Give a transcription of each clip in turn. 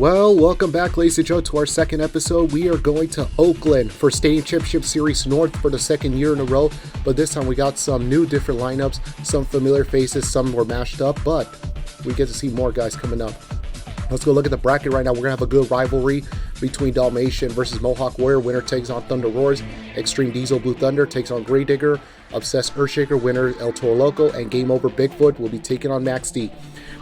Well, welcome back, ladies and gentlemen, to our second episode. We are going to Oakland for Stadium Championship Series North for the second year in a row. But this time we got some new different lineups, some familiar faces, some were mashed up, but we get to see more guys coming up. Let's go look at the bracket right now. We're going to have a good rivalry between Dalmatian versus Mohawk Warrior. Winner takes on Thunder Roars. Extreme Diesel Blue Thunder takes on Grey Digger. Obsessed Earthshaker, winner El Toro Loco. And Game Over Bigfoot will be taking on Max D.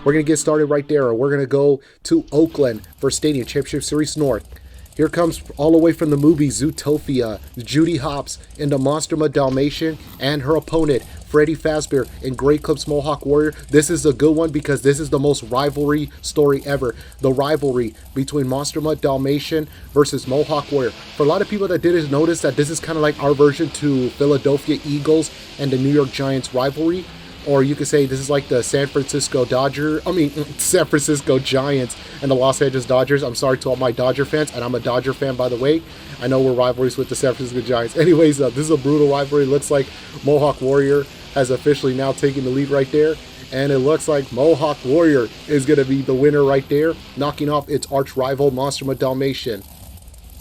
We're going to get started right there. We're going to go to Oakland for Stadium Championship Series North. Here comes all the way from the movie Zootopia, Judy Hopps in the Monster Dalmatian and her opponent, Freddy Fazbear in Grey Clips Mohawk Warrior. This is a good one because this is the most rivalry story ever. The rivalry between Monster Dalmatian versus Mohawk Warrior. For a lot of people that didn't notice that this is kind of like our version to Philadelphia Eagles and the New York Giants rivalry. Or you could say this is like the San Francisco Giants and the Los Angeles Dodgers. I'm sorry to all my Dodger fans, and I'm a Dodger fan, by the way. I know we're rivalries with the San Francisco Giants. Anyways, this is a brutal rivalry. It looks like Mohawk Warrior has officially now taken the lead right there. And it looks like Mohawk Warrior is going to be the winner right there, knocking off its arch rival, Monster Dalmatian.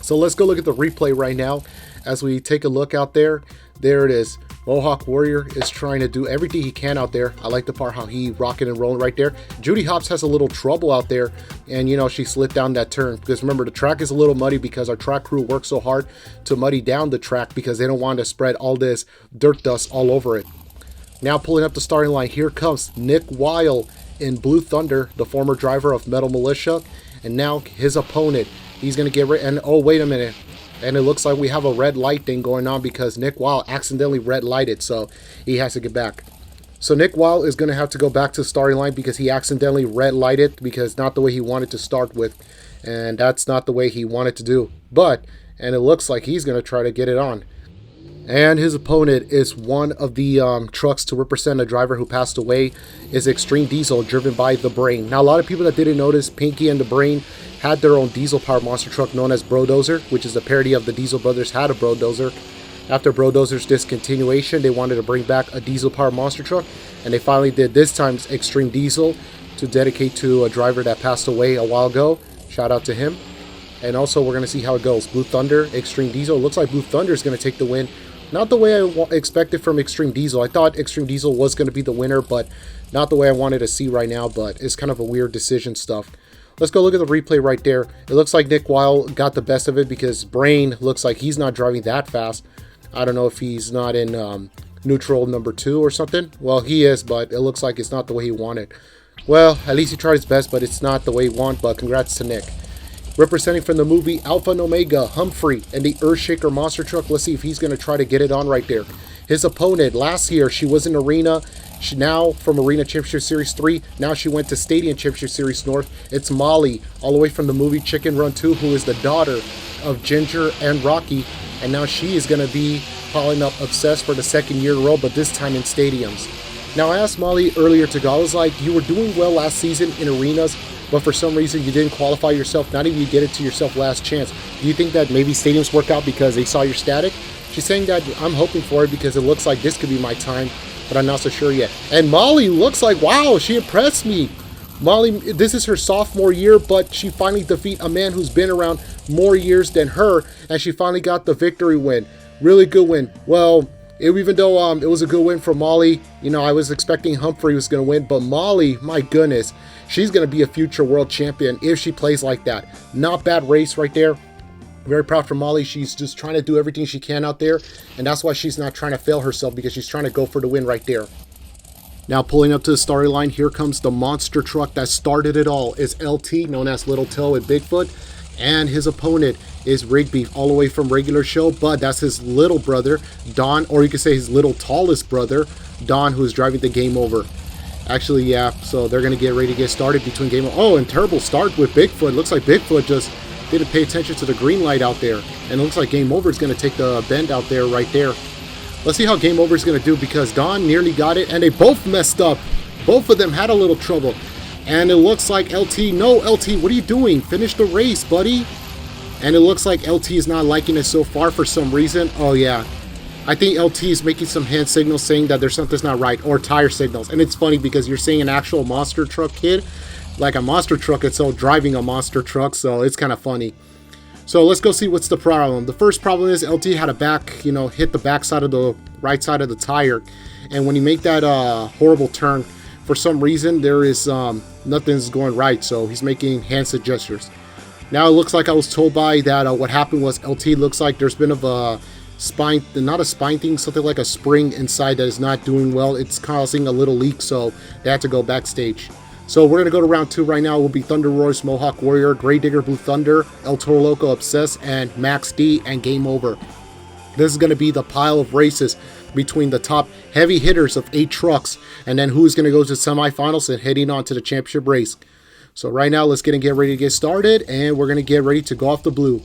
So let's go look at the replay right now as we take a look out there. There it is. Mohawk Warrior is trying to do everything he can out there. I like the part how he rocking and rolling right there. Judy Hopps has a little trouble out there, and you know, she slid down that turn because remember, the track is a little muddy because our track crew works so hard to muddy down the track because they don't want to spread all this dirt dust all over it. Now pulling up the starting line, here comes Nick Weil in Blue Thunder, the former driver of Metal Militia, and now his opponent. He's going to get rid, and oh, wait a minute. And it looks like we have a red light thing going on because Nick Weil accidentally red lighted, so he has to get back. So Nick Weil is going to have to go back to the starting line because he accidentally red lighted because not the way he wanted to start with. And that's not the way he wanted to do. And it looks like he's going to try to get it on. And his opponent is one of the trucks to represent a driver who passed away, is Extreme Diesel, driven by The Brain. Now, a lot of people that didn't notice, Pinky and The Brain had their own diesel-powered monster truck known as Brodozer, which is a parody of the Diesel Brothers had a Brodozer. After Brodozer's discontinuation, they wanted to bring back a diesel-powered monster truck, and they finally did this time's Extreme Diesel to dedicate to a driver that passed away a while ago. Shout out to him. And also, we're going to see how it goes. Blue Thunder, Extreme Diesel. It looks like Blue Thunder is going to take the win. Not the way I expected from Extreme Diesel. I thought Extreme Diesel was going to be the winner, but not the way I wanted to see right now. But it's kind of a weird decision stuff. Let's go look at the replay right there. It looks like Nick Weil got the best of it because Brain looks like he's not driving that fast. I don't know if he's not in neutral number 2 or something. Well, he is, but it looks like it's not the way he wanted. Well, at least he tried his best, but it's not the way he wanted. But congrats to Nick. Representing from the movie Alpha and Omega, Humphrey and the Earthshaker monster truck. Let's see if he's going to try to get it on right there. His opponent, last year, she was in Arena. She now from Arena Championship Series 3. Now she went to Stadium Championship Series North. It's Molly, all the way from the movie Chicken Run 2, who is the daughter of Ginger and Rocky. And now she is going to be calling up Obsessed for the second year in a row, but this time in stadiums. Now, I asked Molly earlier to go, I was like, you were doing well last season in arenas, but for some reason you didn't qualify yourself. Not even you get it to yourself last chance. Do you think that maybe stadiums work out because they saw your static? She's saying that I'm hoping for it because it looks like this could be my time, but I'm not so sure yet. And Molly looks like, wow, she impressed me. Molly, this is her sophomore year, but she finally defeated a man who's been around more years than her, and she finally got the victory win. Really good win. Well, even though it was a good win for Molly, you know, I was expecting Humphrey was going to win, but Molly, my goodness, she's going to be a future world champion if she plays like that. Not bad race right there. Very proud for Molly. She's just trying to do everything she can out there, and that's why she's not trying to fail herself because she's trying to go for the win right there. Now pulling up to the starting line, here comes the monster truck that started it all. Is LT, known as Little Toe and Bigfoot, and his opponent is Rigby, all the way from Regular Show, but that's his little brother, Don, or you could say his little tallest brother, Don, who is driving the Game Over. Actually, yeah, so they're going to get ready to get started between Game Over. Oh, and terrible start with Bigfoot. Looks like Bigfoot just didn't pay attention to the green light out there, and it looks like Game Over is going to take the bend out there right there. Let's see how Game Over is going to do because Don nearly got it, and they both messed up. Both of them had a little trouble. And it looks like LT, no, LT, what are you doing? Finish the race, buddy. And it looks like LT is not liking it so far for some reason. Oh, yeah. I think LT is making some hand signals saying that there's something's not right, or tire signals. And it's funny because you're seeing an actual monster truck kid like a monster truck itself driving a monster truck, so it's kind of funny. So let's go see what's the problem. The first problem is LT had a back, you know, hit the back side of the right side of the tire, and when you make that horrible turn, for some reason there is nothing's going right, so he's making hand gestures. Now it looks like I was told by that what happened was LT looks like there's been of a spine, not a spine thing, something like a spring inside that is not doing well. It's causing a little leak, so they had to go backstage. So we're going to go to round 2 right now. It will be Thunder Royce, Mohawk Warrior, Grey Digger, Blue Thunder, El Toro Loco, Obsess, and Max D, and game over. This is going to be the pile of races between the top heavy hitters of 8 trucks, and then who's going to go to the semifinals and heading on to the championship race. So right now, let's get ready to get started, and we're going to get ready to go off the blue.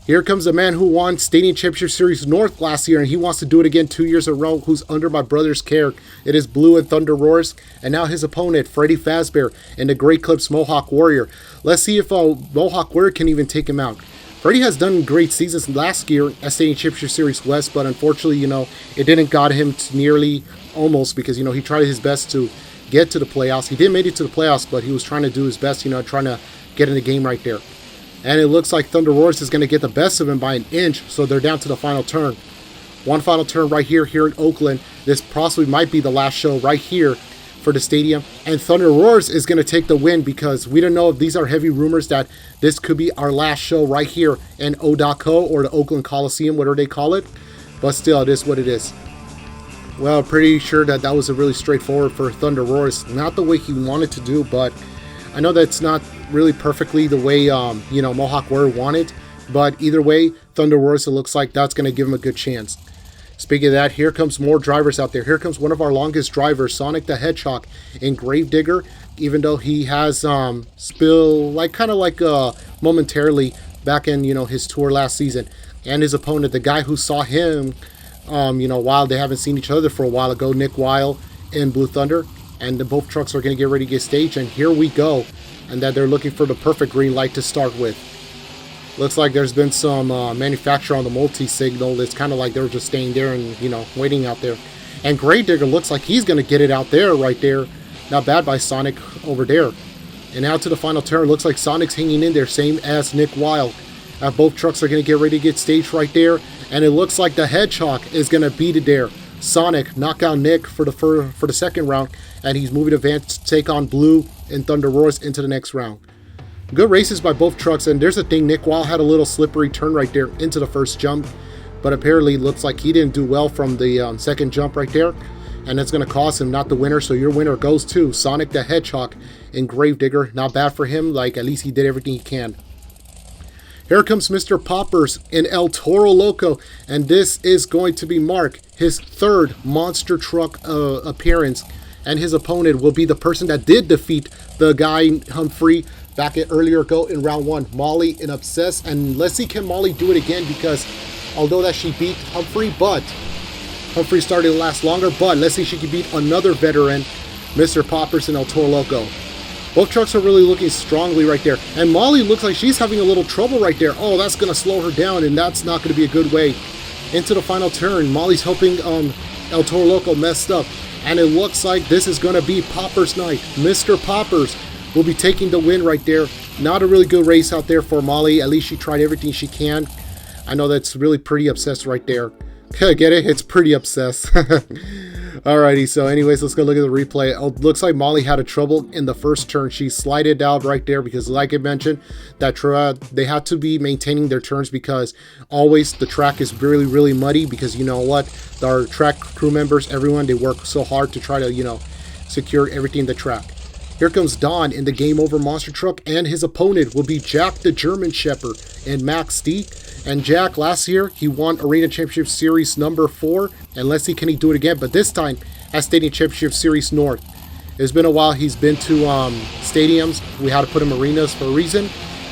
Here comes the man who won Stadium Championship Series North last year, and he wants to do it again 2 years in a row, who's under my brother's care. It is Blue and Thunder Roars, and now his opponent, Freddy Fazbear, and the Great Clips Mohawk Warrior. Let's see if Mohawk Warrior can even take him out. Freddy has done great seasons last year at Stadium Championship Series West, but unfortunately, you know, it didn't got him to nearly almost, because, you know, he tried his best to get to the playoffs. He did make it to the playoffs, but he was trying to do his best, you know, trying to get in the game right there. And it looks like Thunder Roars is going to get the best of him by an inch, so they're down to the final turn. One final turn right here in Oakland. This possibly might be the last show right here for the stadium. And Thunder Roars is going to take the win, because we don't know if these are heavy rumors that this could be our last show right here in O.Co. or the Oakland Coliseum, whatever they call it. But still, it is what it is. Well, pretty sure that was a really straightforward for Thunder Roars. Not the way he wanted to do, but I know that's not really perfectly the way, you know, Mohawk Warrior wanted. But either way, Thunder Roars, it looks like that's going to give him a good chance. Speaking of that, here comes more drivers out there. Here comes one of our longest drivers, Sonic the Hedgehog in Gravedigger. Even though he has kind of momentarily back in, you know, his tour last season. And his opponent, the guy who saw him, you know, while they haven't seen each other for a while ago, Nick Weil in Blue Thunder. And both trucks are going to get ready to get staged, and here we go. And that they're looking for the perfect green light to start with. Looks like there's been some manufacture on the multi-signal. It's kind of like they're just staying there and, you know, waiting out there. And Grey Digger looks like he's going to get it out there, right there. Not bad by Sonic over there. And now to the final turn. Looks like Sonic's hanging in there, same as Nick Weil. Both trucks are going to get ready to get staged right there. And it looks like the Hedgehog is going to beat it there. Sonic knock out Nick for the second round, and he's moving advance to take on Blue and Thunder Roars into the next round. Good races by both trucks, and there's a thing, Nick Weil had a little slippery turn right there into the first jump, but apparently looks like he didn't do well from the second jump right there, and that's going to cost him not the winner. So your winner goes to Sonic the Hedgehog in Gravedigger. Not bad for him, like at least he did everything he can. Here comes Mr. Poppers in El Toro Loco, and this is going to be Mark, his third monster truck appearance, and his opponent will be the person that did defeat the guy Humphrey back earlier ago in round 1, Molly in Obsess. And let's see, can Molly do it again, because although that she beat Humphrey, but Humphrey started to last longer, but let's see if she can beat another veteran, Mr. Poppers in El Toro Loco. Both trucks are really looking strongly right there. And Molly looks like she's having a little trouble right there. Oh, that's going to slow her down, and that's not going to be a good way. Into the final turn, Molly's hoping El Toro Loco messed up. And it looks like this is going to be Poppers night. Mr. Poppers will be taking the win right there. Not a really good race out there for Molly. At least she tried everything she can. I know that's really pretty obsessed right there. Get it? It's pretty obsessed. Alrighty, so anyways, let's go look at the replay. It looks like Molly had a trouble in the first turn. She slided out right there because, like I mentioned, that they have to be maintaining their turns, because always the track is really, really muddy, because you know what? Our track crew members, everyone, they work so hard to try to, you know, secure everything in the track. Here comes Don in the Game Over monster truck, and his opponent will be Jack the German Shepherd and Max D. And Jack, last year, he won Arena Championship Series number 4. And let's see, can he do it again? But this time, at Stadium Championship Series North. It's been a while. He's been to stadiums. We had to put him arenas for a reason.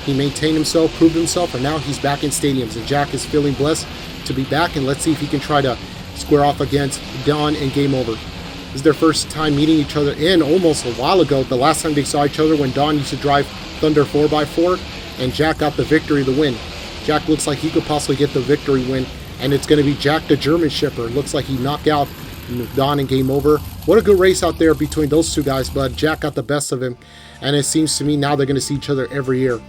He maintained himself, proved himself, and now he's back in stadiums. And Jack is feeling blessed to be back. And let's see if he can try to square off against Don in Game Over. This is their first time meeting each other in almost a while ago. The last time they saw each other when Don used to drive Thunder 4x4. And Jack got the victory, the win. Jack looks like he could possibly get the victory win, and it's going to be Jack the German Shepherd. Looks like he knocked out Don in Game Over. What a good race out there between those two guys, but Jack got the best of him. and it seems to me now they're going to see each other every year.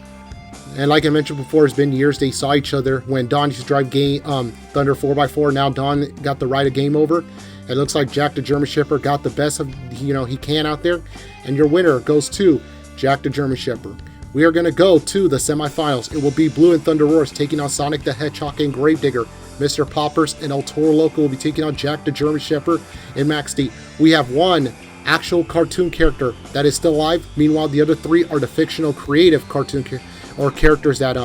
And like I mentioned before, it's been years they saw each other when Don used to drive Thunder 4x4. Now Don got the ride of Game Over. It looks like Jack the German Shepherd got the best of he can out there, and your winner goes to Jack the German Shepherd. We are going to go to the semifinals. It will be Blue and Thunder Roars taking on Sonic the Hedgehog and Gravedigger. Mr. Poppers and El Toro Loco will be taking on Jack the German Shepherd and Max D. We have one actual cartoon character that is still alive. Meanwhile, the other 3 are the fictional creative cartoon characters that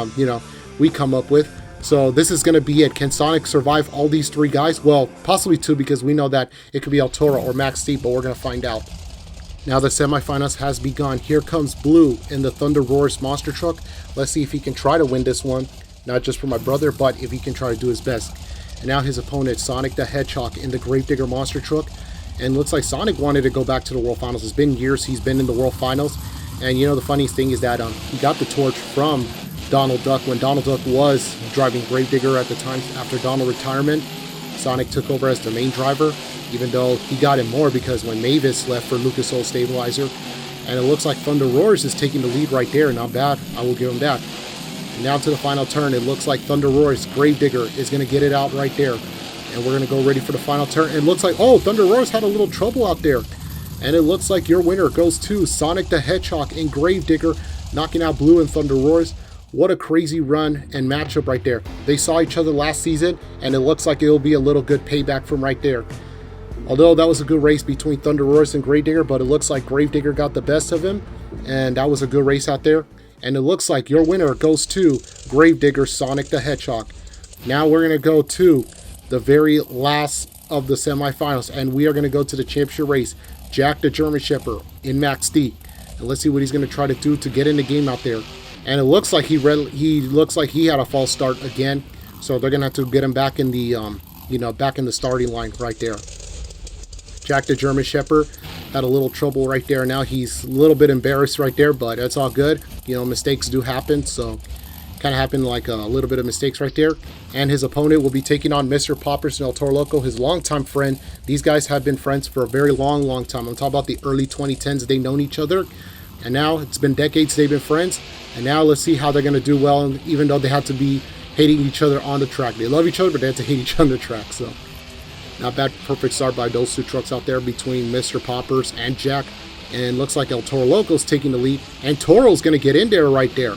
we come up with. So this is going to be it. Can Sonic survive all these 3 guys? Well, possibly 2, because we know that it could be El Toro or Max D, but we're going to find out. Now the semifinals has begun. Here comes Blue in the Thunder Roars monster truck. Let's see if he can try to win this one. Not just for my brother, but if he can try to do his best. And now his opponent, Sonic the Hedgehog in the Gravedigger monster truck. And looks like Sonic wanted to go back to the World Finals. It's been years he's been in the World Finals. And the funniest thing is that he got the torch from Donald Duck when Donald Duck was driving Gravedigger at the time after Donald retirement. Sonic took over as the main driver, even though he got him more because when Mavis left for Lucas Oil Stabilizer. And it looks like Thunder Roars is taking the lead right there. Not bad. I will give him that. And now to the final turn. It looks like Thunder Roars, Gravedigger, is going to get it out right there. And we're going to go ready for the final turn. It looks like, oh, Thunder Roars had a little trouble out there. And it looks like your winner goes to Sonic the Hedgehog and Gravedigger, knocking out Blue and Thunder Roars. What a crazy run and matchup right there. They saw each other last season, and it looks like it'll be a little good payback from right there. Although that was a good race between Thunder Roars and Gravedigger, but it looks like Gravedigger got the best of him, and that was a good race out there. And it looks like your winner goes to Gravedigger Sonic the Hedgehog. Now we're going to go to the very last of the semifinals, and we are going to go to the championship race. Jack the German Shepherd in Max D. And let's see what he's going to try to do to get in the game out there. And it looks like he looks like he had a false start again. So they're going to have to get him back in the back in the starting line right there. Jack the German Shepherd had a little trouble right there. Now he's a little bit embarrassed right there, but it's all good. Mistakes do happen, so kind of happened like a little bit of mistakes right there. And his opponent will be taking on Mr. Poppers and El Toro Loco, his longtime friend. These guys have been friends for a very long time. I'm talking about the early 2010s. They've known each other, and now it's been decades they've been friends. And now let's see how they're going to do well, even though they have to be hating each other on the track. They love each other, but they have to hate each other on the track. So not bad, perfect start by those 2 trucks out there between Mr. Poppers and Jack. And looks like El Toro Loco's taking the lead, and Toro's going to get in there right there.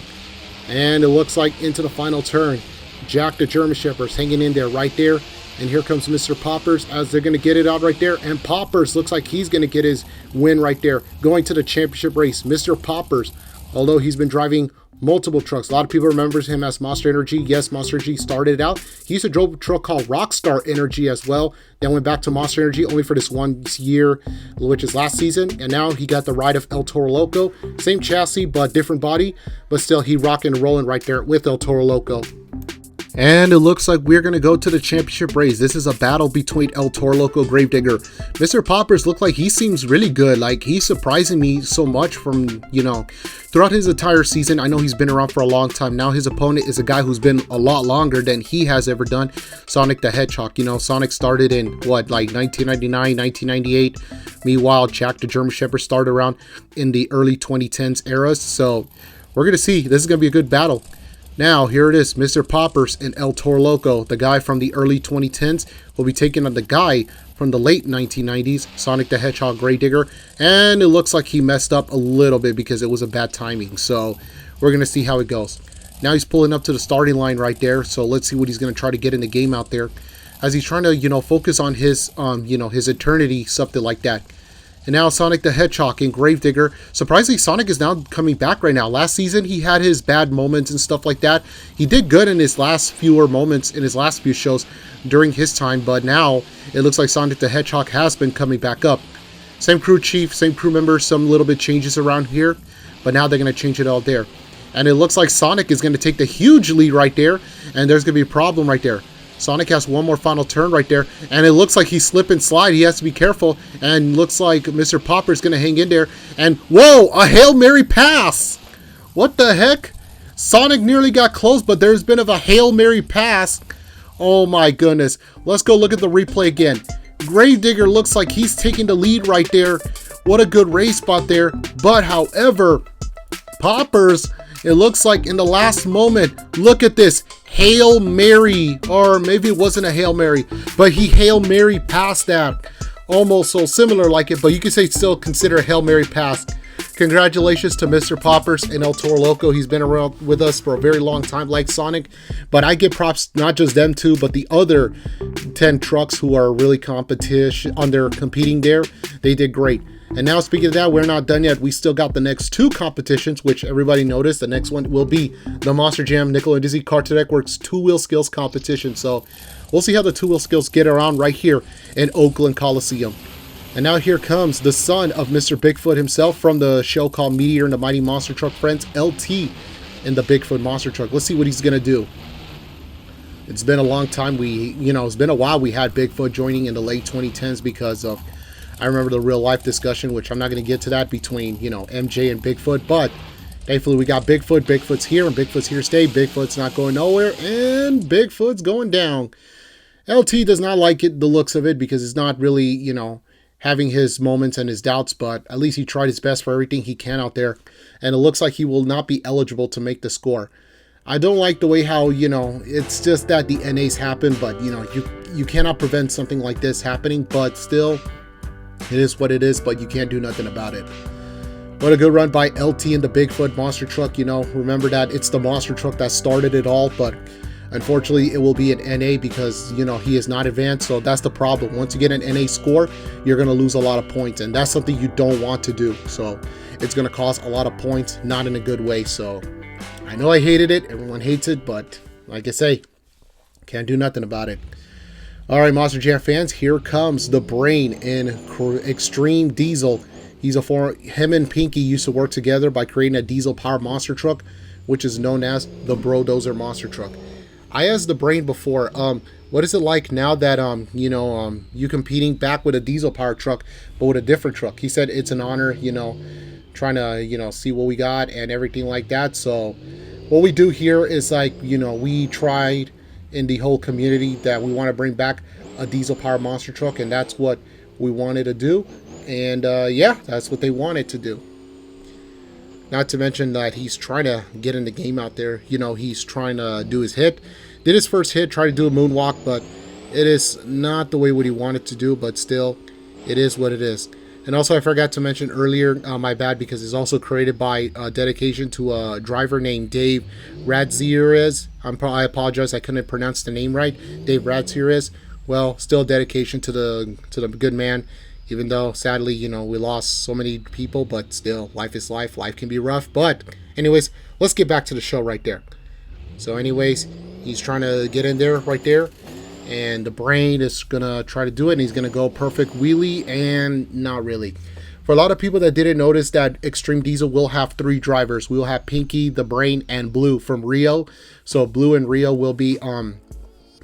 And it looks like into the final turn, Jack the German Shepherd's hanging in there right there. And here comes Mr. Poppers as they're going to get it out right there. And Poppers looks like he's going to get his win right there, going to the championship race. Mr. Poppers, although he's been driving multiple trucks. A lot of people remembers him as Monster Energy. Yes, Monster Energy started out. He used to drive a truck called Rockstar Energy as well. Then went back to Monster Energy only for this 1 year, which is last season. And now he got the ride of El Toro Loco. Same chassis, but different body. But still, he rocking and rolling right there with El Toro Loco. And it looks like we're going to go to the championship race. This is a battle between El Toro Loco, Gravedigger. Mr. Poppers look like he seems really good. Like, he's surprising me so much from, throughout his entire season. I know he's been around for a long time. Now his opponent is a guy who's been a lot longer than he has ever done. Sonic the Hedgehog. Sonic started in, 1999, 1998. Meanwhile, Jack the German Shepherd started around in the early 2010s eras. So, we're going to see. This is going to be a good battle. Now, here it is, Mr. Poppers and El Toro Loco. The guy from the early 2010s will be taking on the guy from the late 1990s, Sonic the Hedgehog, Gravedigger. And it looks like he messed up a little bit because it was a bad timing. So, we're going to see how it goes. Now, he's pulling up to the starting line right there. So, let's see what he's going to try to get in the game out there. As he's trying to, focus on his, his eternity, something like that. And now Sonic the Hedgehog and Gravedigger. Surprisingly, Sonic is now coming back right now. Last season, he had his bad moments and stuff like that. He did good in his last few moments, in his last few shows during his time. But now, it looks like Sonic the Hedgehog has been coming back up. Same crew chief, same crew members, some little bit changes around here. But now they're going to change it all there. And it looks like Sonic is going to take the huge lead right there. And there's going to be a problem right there. Sonic has one more final turn right there, and it looks like he's slip and slide. He has to be careful, and looks like Mr. Popper is going to hang in there. And whoa, a Hail Mary pass! What the heck? Sonic nearly got close, but there's been a Hail Mary pass. Oh my goodness. Let's go look at the replay again. Gravedigger looks like he's taking the lead right there What a good race spot there. But however, Poppers, it looks like in the last moment, look at this. Hail Mary, or maybe it wasn't a Hail Mary, but he Hail Mary past that. Almost so similar like it, but you could say still consider a Hail Mary pass. Congratulations to Mr. Poppers and El Toro Loco. He's been around with us for a very long time, like Sonic. But I give props, not just them two, but the other 10 trucks who are really competing there. They did great. And now, speaking of that, we're not done yet. We still got the next 2 competitions, which everybody noticed. The next one will be the Monster Jam nickelodeon Cartoon Network's 2-wheel skills competition. So we'll see how the 2-wheel skills get around right here in Oakland Coliseum. And now here comes the son of Mr. Bigfoot himself from the show called Meteor and the Mighty Monster Truck Friends, LT in the Bigfoot Monster Truck. Let's see what he's going to do. It's been a long time. It's been a while we had Bigfoot joining in the late 2010s because of, I remember the real life discussion, which I'm not going to get to that, between, MJ and Bigfoot. But thankfully we got Bigfoot. Bigfoot's here and Bigfoot's here to stay. Bigfoot's not going nowhere and Bigfoot's going down. LT does not like it, the looks of it, because it's not really, having his moments and his doubts, but at least he tried his best for everything he can out there. And it looks like he will not be eligible to make the score. I don't like the way how, it's just that the NAs happen, but, you cannot prevent something like this happening, but still, it is what it is, but you can't do nothing about it. What a good run by LT in the Bigfoot Monster Truck. Remember that it's the Monster Truck that started it all, but unfortunately, it will be an NA because, he is not advanced. So that's the problem. Once you get an NA score, you're going to lose a lot of points. And that's something you don't want to do. So it's going to cost a lot of points, not in a good way. So I know I hated it. Everyone hates it. But like I say, can't do nothing about it. All right, Monster Jam fans, here comes the brain in Extreme Diesel. Him and Pinky used to work together by creating a diesel powered monster truck, which is known as the Brodozer Monster Truck. I asked the brain before, what is it like now that, you competing back with a diesel powered truck, but with a different truck? He said it's an honor, trying to, see what we got and everything like that. So what we do here is like, we tried in the whole community that we want to bring back a diesel powered monster truck, and that's what we wanted to do. And yeah, that's what they wanted to do. Not to mention that he's trying to get in the game out there. He's trying to do his hit. Did his first hit, tried to do a moonwalk, but it is not the way what he wanted to do, but still, it is what it is. And also, I forgot to mention earlier, my bad, because it's also created by dedication to a driver named Dave Radzirez. I apologize, I couldn't pronounce the name right. Dave Radzirez. Well, still dedication to the good man. Even though, sadly, we lost so many people, but still, life is life. Life can be rough. But anyways, let's get back to the show right there. So anyways, he's trying to get in there right there. And the brain is going to try to do it. And he's going to go perfect wheelie, and not really. For a lot of people that didn't notice that Extreme Diesel will have 3 drivers. We'll have Pinky, the brain, and Blue from Rio. So Blue and Rio will be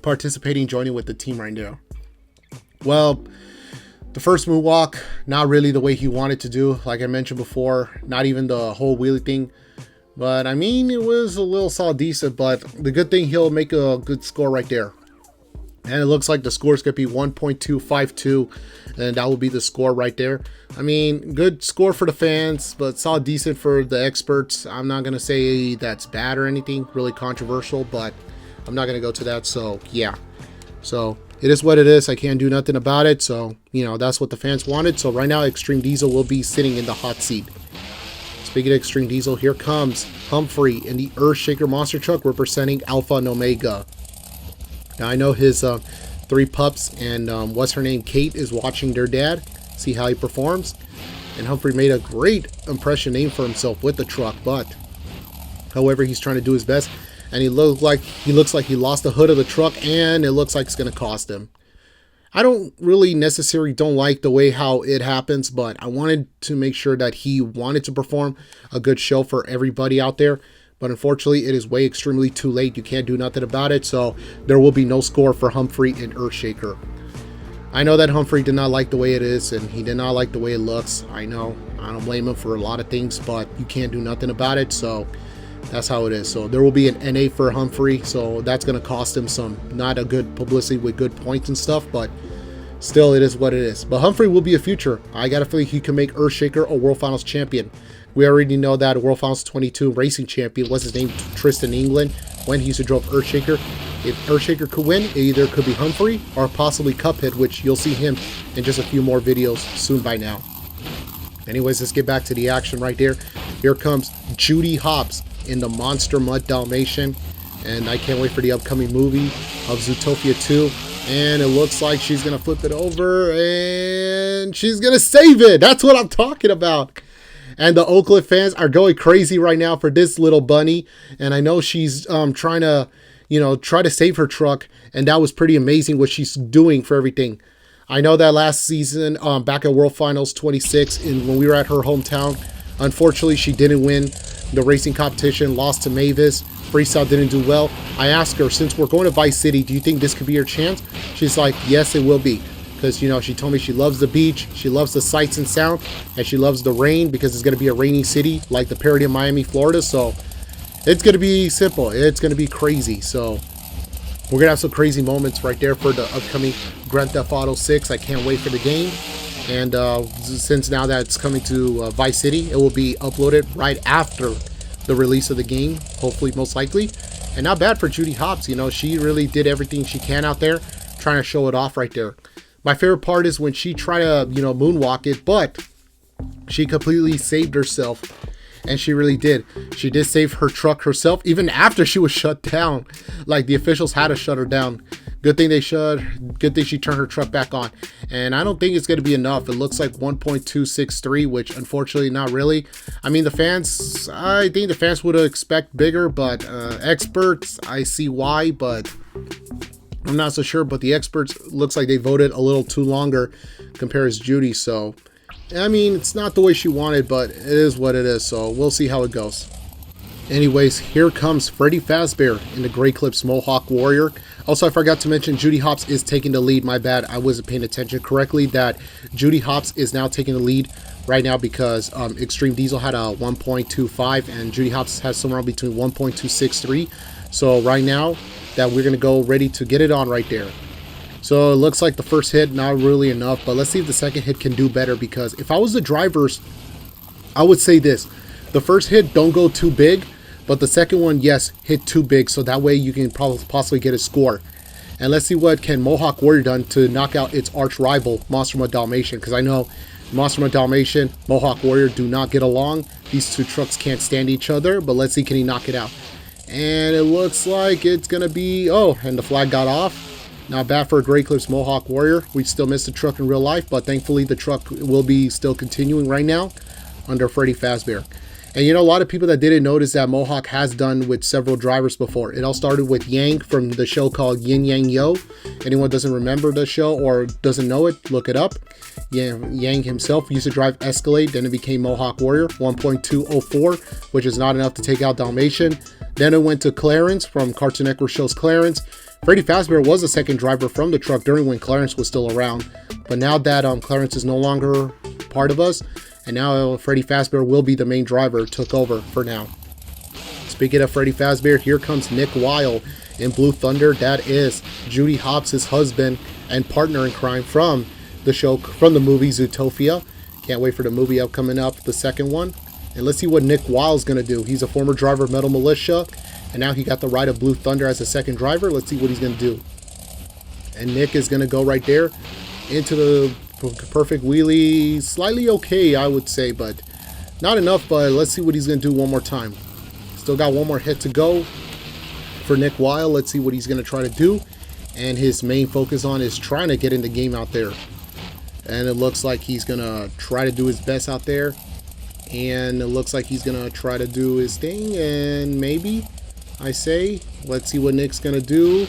participating, joining with the team right now. Well, the first moonwalk, not really the way he wanted to do. Like I mentioned before, not even the whole wheelie thing. But I mean, it was a little solid decent. But the good thing, he'll make a good score right there. And it looks like the score is going to be 1.252. And that will be the score right there. I mean, good score for the fans, but solid decent for the experts. I'm not going to say that's bad or anything really controversial, but I'm not going to go to that. So, yeah. So, it is what it is. I can't do nothing about it. So, that's what the fans wanted. So, right now, Extreme Diesel will be sitting in the hot seat. Speaking of Extreme Diesel, here comes Humphrey in the Earthshaker Monster Truck representing Alpha and Omega. Now, I know his 3 pups and what's her name, Kate, is watching their dad. See how he performs. And Humphrey made a great impression name for himself with the truck. But, however, he's trying to do his best. And he looks like he lost the hood of the truck, and it looks like it's going to cost him. I don't really necessarily don't like the way how it happens, but I wanted to make sure that he wanted to perform a good show for everybody out there. But unfortunately, it is way extremely too late. You can't do nothing about it, so there will be no score for Humphrey and Earthshaker. I know that Humphrey did not like the way it is, and he did not like the way it looks. I know. I don't blame him for a lot of things, but you can't do nothing about it, so that's how it is. So there will be an NA for Humphrey, so that's going to cost him some not a good publicity with good points and stuff, but Still, it is what it is. But Humphrey will be a future. I got a feeling he can make Earthshaker a World Finals champion. We already know that World Finals 22 racing champion, what's his name, Tristan England, when he used to drove Earthshaker. If Earthshaker could win, it either could be Humphrey or possibly Cuphead, which you'll see him in just a few more videos soon by now. Anyways, let's get back to the action right there. Here comes Judy Hopps in the Monster Mud Dalmatian. And I can't wait for the upcoming movie of Zootopia 2. And it looks like she's going to flip it over and she's going to save it. That's what I'm talking about. And the Oakland fans are going crazy right now for this little bunny. And I know she's trying to, try to save her truck. And that was pretty amazing what she's doing for everything. I know that last season, back at World Finals 26, when we were at her hometown, unfortunately, she didn't win the racing competition, lost to Mavis. Freestyle didn't do well. I asked her, since we're going to Vice City, do you think this could be your chance? She's like, yes, it will be. Because, she told me she loves the beach, she loves the sights and sound, and she loves the rain because it's going to be a rainy city like the parody of Miami, Florida. So it's going to be simple. It's going to be crazy. So we're going to have some crazy moments right there for the upcoming Grand Theft Auto 6. I can't wait for the game. And since now that it's coming to Vice City, it will be uploaded right after the release of the game, hopefully, most likely. And not bad for Judy Hopps. She really did everything she can out there, trying to show it off right there. My favorite part is when she tried to, moonwalk it, but she completely saved herself. And she really did. She did save her truck herself, even after she was shut down. Like, the officials had to shut her down. Good thing they should. Good thing she turned her truck back on. And I don't think it's going to be enough. It looks like 1.263, which unfortunately not really. I mean, I think the fans would expect bigger, but experts, I see why, but I'm not so sure. But the experts, looks like they voted a little too longer compared to Judy. So, I mean, it's not the way she wanted, but it is what it is. So we'll see how it goes. Anyways, here comes Freddy Fazbear in the Grey Clips Mohawk Warrior. Also, I forgot to mention Judy Hopps is taking the lead. My bad, I wasn't paying attention correctly. That Judy Hopps is now taking the lead right now because Extreme Diesel had a 1.25 and Judy Hopps has somewhere between 1.263. So right now that we're going to go ready to get it on right there. So it looks like the first hit, not really enough. But let's see if the second hit can do better, because if I was the drivers, I would say this. The first hit, don't go too big. But the second one, yes, hit too big, so that way you can possibly get a score. And let's see what can Mohawk Warrior done to knock out its arch rival, Monster Mud Dalmatian. Because I know Monster Mud Dalmatian, Mohawk Warrior do not get along. These two trucks can't stand each other, but let's see, can he knock it out? And it looks like it's going to be, and the flag got off. Not bad for a Grey Clips Mohawk Warrior. We still missed the truck in real life, but thankfully the truck will be still continuing right now under Freddy Fazbear. And a lot of people that didn't notice that Mohawk has done with several drivers before. It all started with Yang from the show called Yin Yang Yo. Anyone doesn't remember the show or doesn't know it, look it up. Yang himself used to drive Escalade, then it became Mohawk Warrior 1.204, which is not enough to take out Dalmatian. Then it went to Clarence from Cartoon Network show's Clarence. Freddy Fazbear was the second driver from the truck during when Clarence was still around. But now that Clarence is no longer part of us, and now Freddy Fazbear will be the main driver, took over for now. Speaking of Freddy Fazbear, here comes Nick Wilde in Blue Thunder. That is Judy Hopps' husband and partner in crime from the show, from the movie Zootopia. Can't wait for the movie coming up, the second one. And let's see what Nick Wilde's going to do. He's a former driver of Metal Militia, and now he got the ride of Blue Thunder as a second driver. Let's see what he's going to do. And Nick is going to go right there into the perfect wheelie. Slightly okay, I would say, but not enough. But let's see what he's going to do one more time. Still got one more hit to go for Nick Wilde. Let's see what he's going to try to do. And his main focus on is trying to get in the game out there. And it looks like he's going to try to do his best out there. And it looks like he's going to try to do his thing. And maybe, I say, let's see what Nick's going to do.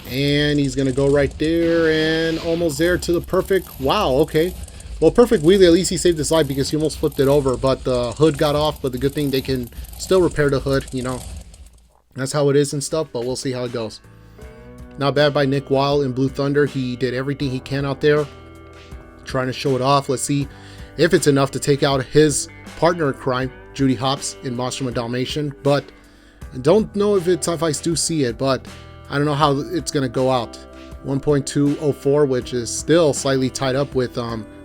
And he's going to go right there and almost there to the perfect. Wow, okay. Well, perfect wheelie. At least he saved his life because he almost flipped it over. But the hood got off. But the good thing, they can still repair the hood, That's how it is and stuff. But we'll see how it goes. Not bad by Nick Wilde in Blue Thunder. He did everything he can out there, trying to show it off. Let's see if it's enough to take out his partner in crime, Judy Hopps, in Monster Mud Dalmatian. But I don't know if I do see it, but I don't know how it's going to go out. 1.204, which is still slightly tied up with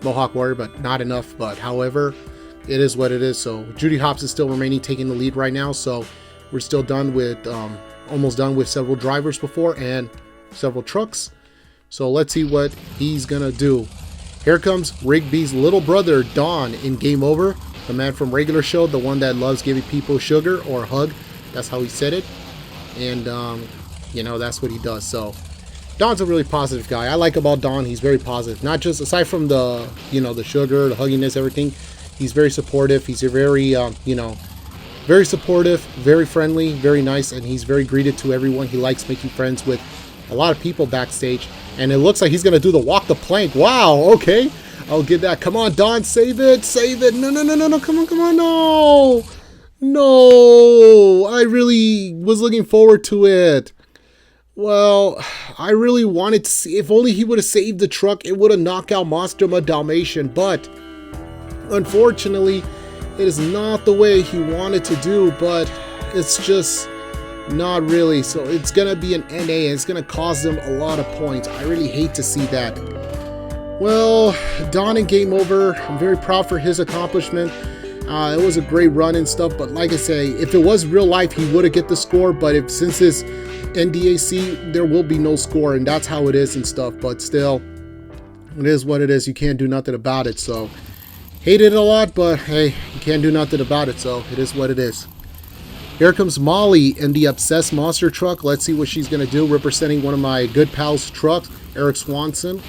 Mohawk Warrior, but not enough. But however, it is what it is. So Judy Hopps is still remaining, taking the lead right now. So we're still done with, almost done with several drivers before and several trucks. So let's see what he's gonna do. Here comes Rigby's little brother, Don, in Game Over. The man from Regular Show, the one that loves giving people sugar or a hug. That's how he said it. And, you know, that's what he does. So Don's a really positive guy. I like about Don, he's very positive. Not just, aside from the, you know, the sugar, the hugginess, everything. He's very supportive. He's a very, you know, very supportive, very friendly, very nice. And he's very greeted to everyone. He likes making friends with a lot of people backstage. And it looks like he's going to do the walk the plank. Wow, okay. I'll give that. Come on, Don, save it, save it. No, no, no, no, no, come on, come on, no. No, I really was looking forward to it. Well, I really wanted to see, if only he would have saved the truck, it would have knocked out Monster Dalmatian. But unfortunately, it is not the way he wanted to do, but it's just not really. So it's going to be an NA, and it's going to cost them a lot of points. I really hate to see that. Well, Don in Game Over, I'm very proud for his accomplishment. It was a great run and stuff, but like I say, if it was real life, he would have get the score. But if since it's NDaC, there will be no score, and that's how it is and stuff. But still, it is what it is. You can't do nothing about it. So, hated it a lot, but hey, you can't do nothing about it. So, it is what it is. Here comes Molly in the Obsessed Monster truck. Let's see what she's going to do, representing one of my good pals' trucks, Eric Swanson.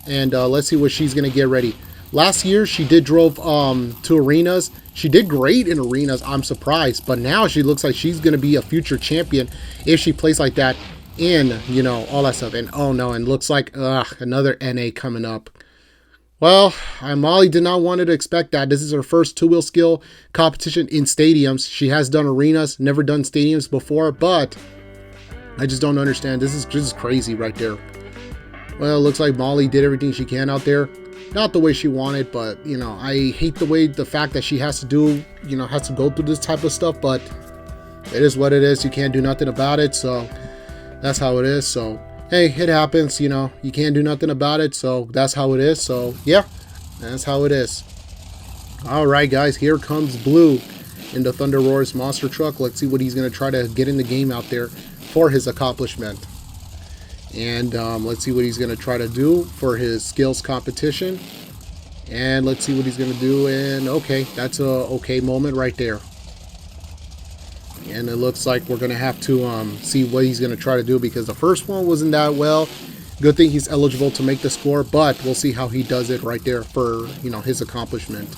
And let's see what she's going to get ready. Last year, she did drove to arenas. She did great in arenas. I'm surprised. But now she looks like she's going to be a future champion if she plays like that in, you know, all that stuff. And oh no, and looks like another NA coming up. Well, Molly did not want to expect that. This is her first two-wheel skill competition in stadiums. She has done arenas, never done stadiums before, but I just don't understand. This is crazy right there. Well, it looks like Molly did everything she can out there. Not the way she wanted, but, you know, I hate the fact that she has to do, you know, has to go through this type of stuff, but it is what it is. You can't do nothing about it, so that's how it is. So, hey, it happens, you know, you can't do nothing about it, so that's how it is. So, yeah, that's how it is. All right, guys, here comes Blue in the Thunder Roars monster truck. Let's see what he's going to try to get in the game out there for his accomplishment. And let's see what he's going to try to do for his skills competition. And let's see what he's going to do. And okay, that's a okay moment right there. And it looks like we're going to have to see what he's going to try to do, because the first one wasn't that well. Good thing he's eligible to make the score, but we'll see how he does it right there for, you know, his accomplishment.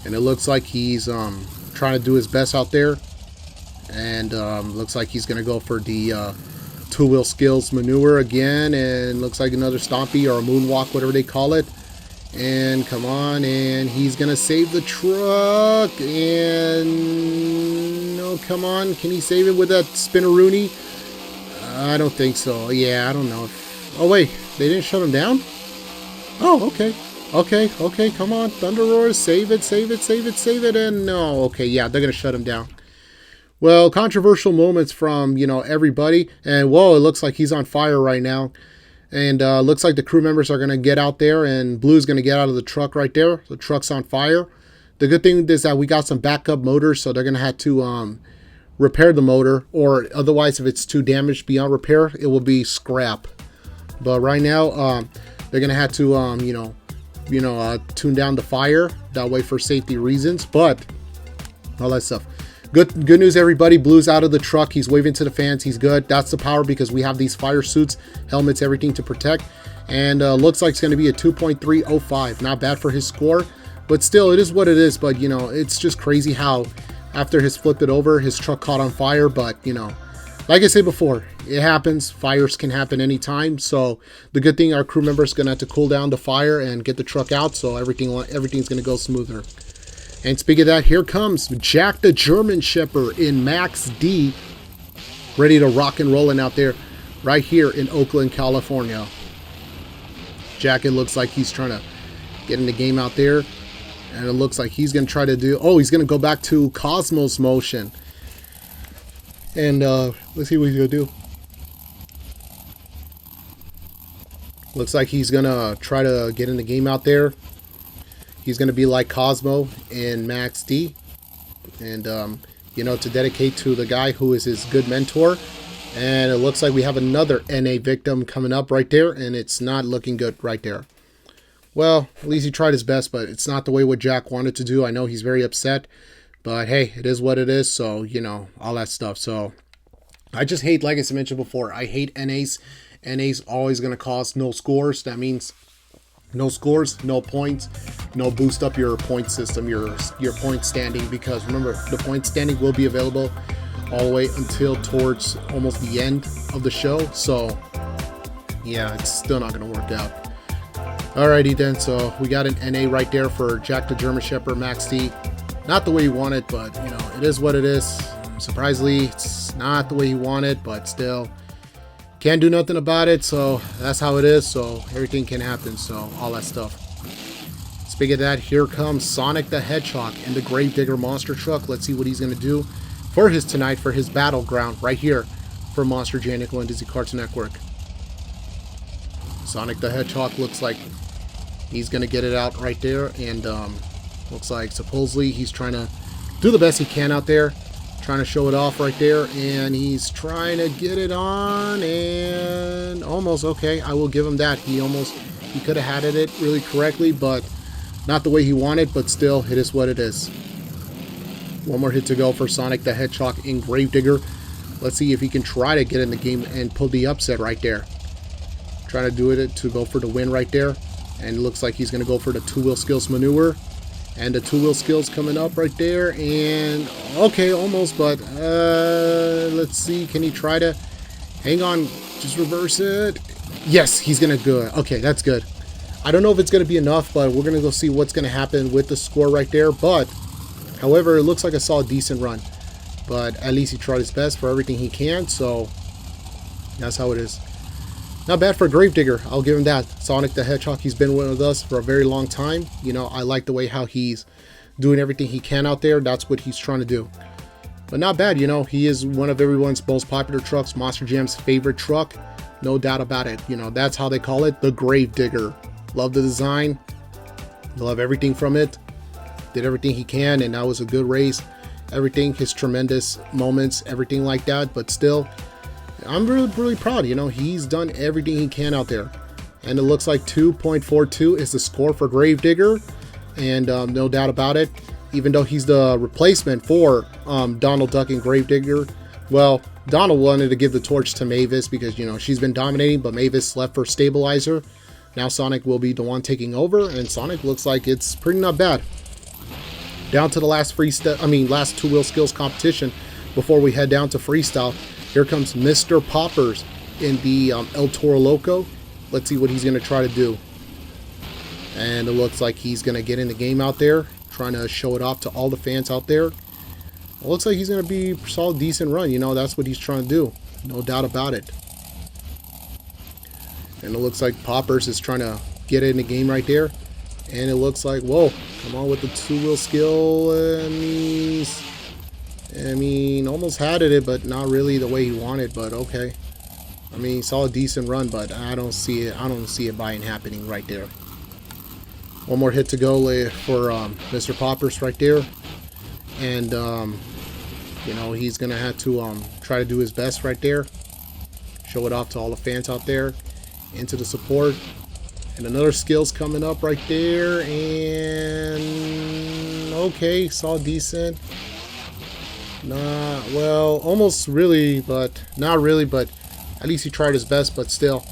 And it looks like he's trying to do his best out there. And looks like he's going to go for the two-wheel skills maneuver again. And looks like another stompy or a moonwalk, whatever they call it. And come on. And he's going to save the truck. And no, come on. Can he save it with that spinneroonie? I don't think so. Yeah, I don't know. Oh, wait. They didn't shut him down? Oh, okay. Okay, okay. Come on. Thunder Roars. Save it, save it, save it, save it. And no. Okay, yeah. They're going to shut him down. Well, controversial moments from, you know, everybody. And, whoa, it looks like he's on fire right now. And looks like the crew members are going to get out there. And Blue's going to get out of the truck right there. The truck's on fire. The good thing is that we got some backup motors. So they're going to have to repair the motor. Or otherwise, if it's too damaged beyond repair, it will be scrap. But right now, they're going to have to, tune down the fire. That way for safety reasons. But all that stuff. Good news, everybody. Blue's out of the truck. He's waving to the fans. He's good. That's the power, because we have these fire suits, helmets, everything to protect. And looks like it's going to be a 2.305. Not bad for his score, but still, it is what it is. But, you know, it's just crazy how after his flip it over, his truck caught on fire. But, you know, like I said before, it happens. Fires can happen anytime. So the good thing, our crew members going to have to cool down the fire and get the truck out. So everything's going to go smoother. And speaking of that, here comes Jack the German Shepherd in Max D, ready to rock and rolling out there right here in Oakland, California. Jack, it looks like he's trying to get in the game out there. And it looks like he's going to try to do... Oh, he's going to go back to Cosmos Motion. And let's see what he's going to do. Looks like he's gonna try to get in the game out there. He's gonna be like Cosmo in Max D, and you know, to dedicate to the guy who is his good mentor. And it looks like we have another NA victim coming up right there, and it's not looking good right there. Well, at least he tried his best, but it's not the way what Jack wanted to do. I know he's very upset, but hey, it is what it is. So, you know, all that stuff. So I just hate, like I mentioned before, I hate NAs. NA's always going to cause no scores. That means no scores, no points, no boost up your point system, your point standing, because remember, the point standing will be available all the way until towards almost the end of the show. So yeah, it's still not going to work out. Alrighty then, so we got an NA right there for Jack the German Shepherd Max D. Not the way he wanted, but you know, it is what it is. Surprisingly, it's not the way he wanted, but still can't do nothing about it. So that's how it is. So everything can happen. So all that stuff. Speaking of that, here comes Sonic the Hedgehog in the Gravedigger monster truck. Let's see what he's going to do for his tonight, for his battleground right here for Monster Jam NDaC Cartoon Network. Sonic the Hedgehog looks like he's going to get it out right there, and looks like supposedly he's trying to do the best he can out there, trying to show it off right there, and he's trying to get it on, and almost, okay, I will give him that. He could have had it really correctly, but not the way he wanted, but still, it is what it is. One more hit to go for Sonic the Hedgehog in Gravedigger. Let's see if he can try to get in the game and pull the upset right there. Trying to do it to go for the win right there. And it looks like he's going to go for the two-wheel skills maneuver. And the two-wheel skills coming up right there. And, okay, almost, but let's see. Can he try to hang on? Just reverse it. Yes, he's going to go. Okay, that's good. I don't know if it's going to be enough, but we're going to go see what's going to happen with the score right there. But, however, it looks like I saw a decent run. But at least he tried his best for everything he can. So, that's how it is. Not bad for Gravedigger, I'll give him that. Sonic the Hedgehog, he's been with us for a very long time. You know, I like the way how he's doing everything he can out there. That's what he's trying to do. But not bad, you know, he is one of everyone's most popular trucks, Monster Jam's favorite truck. No doubt about it. You know, that's how they call it, the Gravedigger. Love the design. Love everything from it. Did everything he can, and that was a good race. Everything, his tremendous moments, everything like that. But still, I'm really proud. You know, he's done everything he can out there. And it looks like 2.42 is the score for Gravedigger. And no doubt about it, even though he's the replacement for Donald Duck and Gravedigger, well, Donald wanted to give the torch to Mavis because, you know, she's been dominating, but Mavis left for Stabilizer. Now Sonic will be the one taking over, and Sonic looks like it's pretty not bad. Down to the last last two-wheel skills competition before we head down to freestyle. Here comes Mr. Poppers in the El Toro Loco. Let's see what he's going to try to do. And it looks like he's going to get in the game out there, trying to show it off to all the fans out there. It looks like he's going to be a solid, decent run. You know, that's what he's trying to do. No doubt about it. And it looks like Poppers is trying to get in the game right there. And it looks like, whoa, come on with the two-wheel skill. And he's, almost had it, but not really the way he wanted, but okay. I mean, he saw a decent run, but I don't see it buying happening right there. One more hit to go for Mr. Poppers right there. And, you know, he's going to have to try to do his best right there. Show it off to all the fans out there. Into the support. And another skill's coming up right there. And, okay, saw decent. Nah, well, almost really, but not really, but at least he tried his best, but still.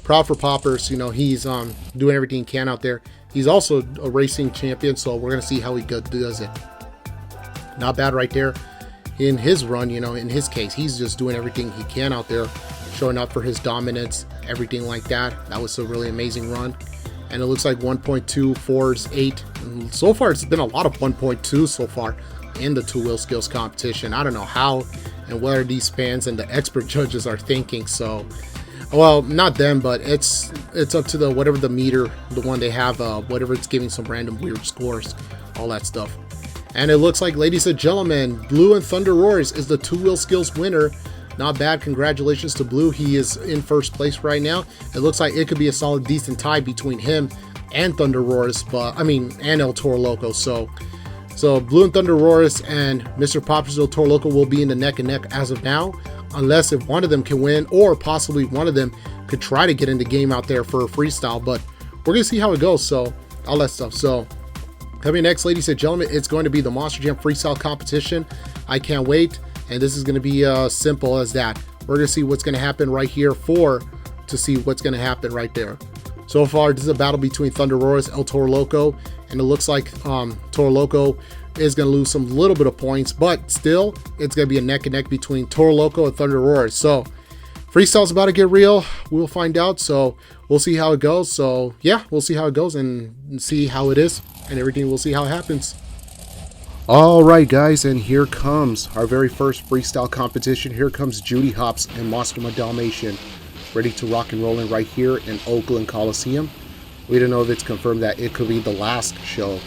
Proud for Poppers. You know, he's doing everything he can out there. He's also a racing champion, so we're going to see how he does it. Not bad right there in his run, you know, in his case. He's just doing everything he can out there, showing up for his dominance, everything like that. That was a really amazing run. And it looks like 1.24 is 8. And so far, it's been a lot of 1.2 so far in the two-wheel skills competition. I don't know how and what are these fans and the expert judges are thinking. So, well, not them, but it's up to the whatever the meter, the one they have, whatever it's giving some random weird scores, all that stuff. And it looks like, ladies and gentlemen, Blue and Thunder Roars is the two-wheel skills winner. Not bad. Congratulations to Blue. He is in first place right now. It looks like it could be a solid, decent tie between him and Thunder Roars, and El Toro Loco. So Blue and Thunder Roars and Mr. Poppers El Toro Loco will be in the neck and neck as of now, unless if one of them can win, or possibly one of them could try to get in the game out there for a freestyle. But we're gonna see how it goes. So all that stuff. So coming next, ladies and gentlemen, it's going to be the Monster Jam freestyle competition. I can't wait. And this is going to be simple as that. We're going to see what's going to happen right here to see what's going to happen right there. So far, this is a battle between Thunder Roars, El Toro Loco, and it looks like Toro Loco is going to lose some little bit of points, but still, it's going to be a neck and neck between Toro Loco and Thunder Roars. So freestyle's about to get real. We'll find out. So we'll see how it goes. So yeah, we'll see how it goes and see how it is and everything. We'll see how it happens. Alright guys, and here comes our very first freestyle competition. Here comes Judy Hopps and Monster Dalmatian, ready to rock and roll in right here in Oakland Coliseum. We don't know if it's confirmed that it could be the last show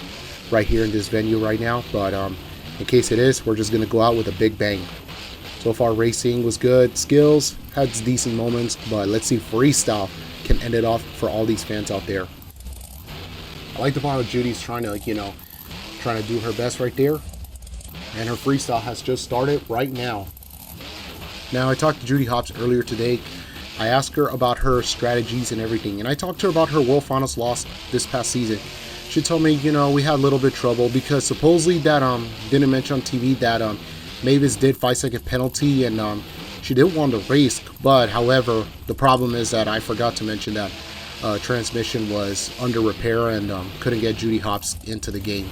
right here in this venue right now, but in case it is, we're just going to go out with a big bang. So far racing was good, skills had decent moments, but let's see if freestyle can end it off for all these fans out there. I like the part of Judy's trying to, trying to do her best right there, and her freestyle has just started right now. Now, I talked to Judy Hopps earlier today. I asked her about her strategies and everything, and I talked to her about her World Finals loss this past season. She told me, we had a little bit of trouble because supposedly that didn't mention on TV that Mavis did 5-second penalty, and she did want to race, but however, the problem is that I forgot to mention that transmission was under repair and couldn't get Judy Hopps into the game.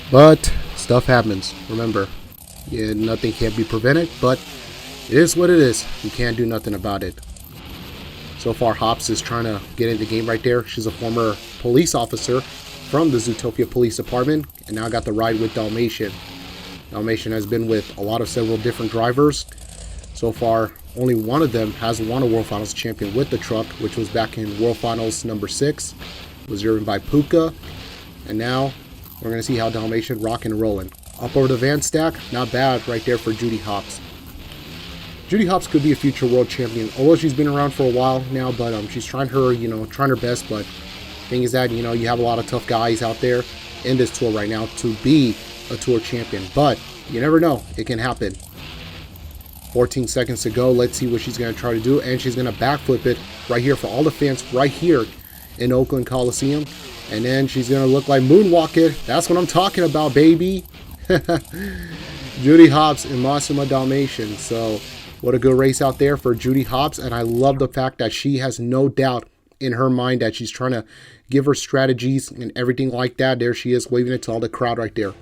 But stuff happens. Remember, nothing can be prevented, but it is what it is. You can't do nothing about it. So far, Hopps is trying to get in the game right there. She's a former police officer from the Zootopia Police Department, and now got the ride with Dalmatian. Dalmatian has been with several different drivers. So far, only one of them has won a World Finals champion with the truck, which was back in World Finals number 6. It was driven by Puka, and now we're going to see how Dalmatian rocking and rolling. Up over the van stack, not bad right there for Judy Hopps. Judy Hopps could be a future world champion, although she's been around for a while now, but she's trying her best. But thing is that, you have a lot of tough guys out there in this tour right now to be a tour champion, but you never know, it can happen. 14 seconds to go. Let's see what she's going to try to do, and she's going to backflip it right here for all the fans right here in Oakland Coliseum. And then she's going to look like moonwalk it. That's what I'm talking about, baby. Judy Hopps and Monster Dalmatian. So what a good race out there for Judy Hopps. And I love the fact that she has no doubt in her mind that she's trying to give her strategies and everything like that. There she is, waving it to all the crowd right there.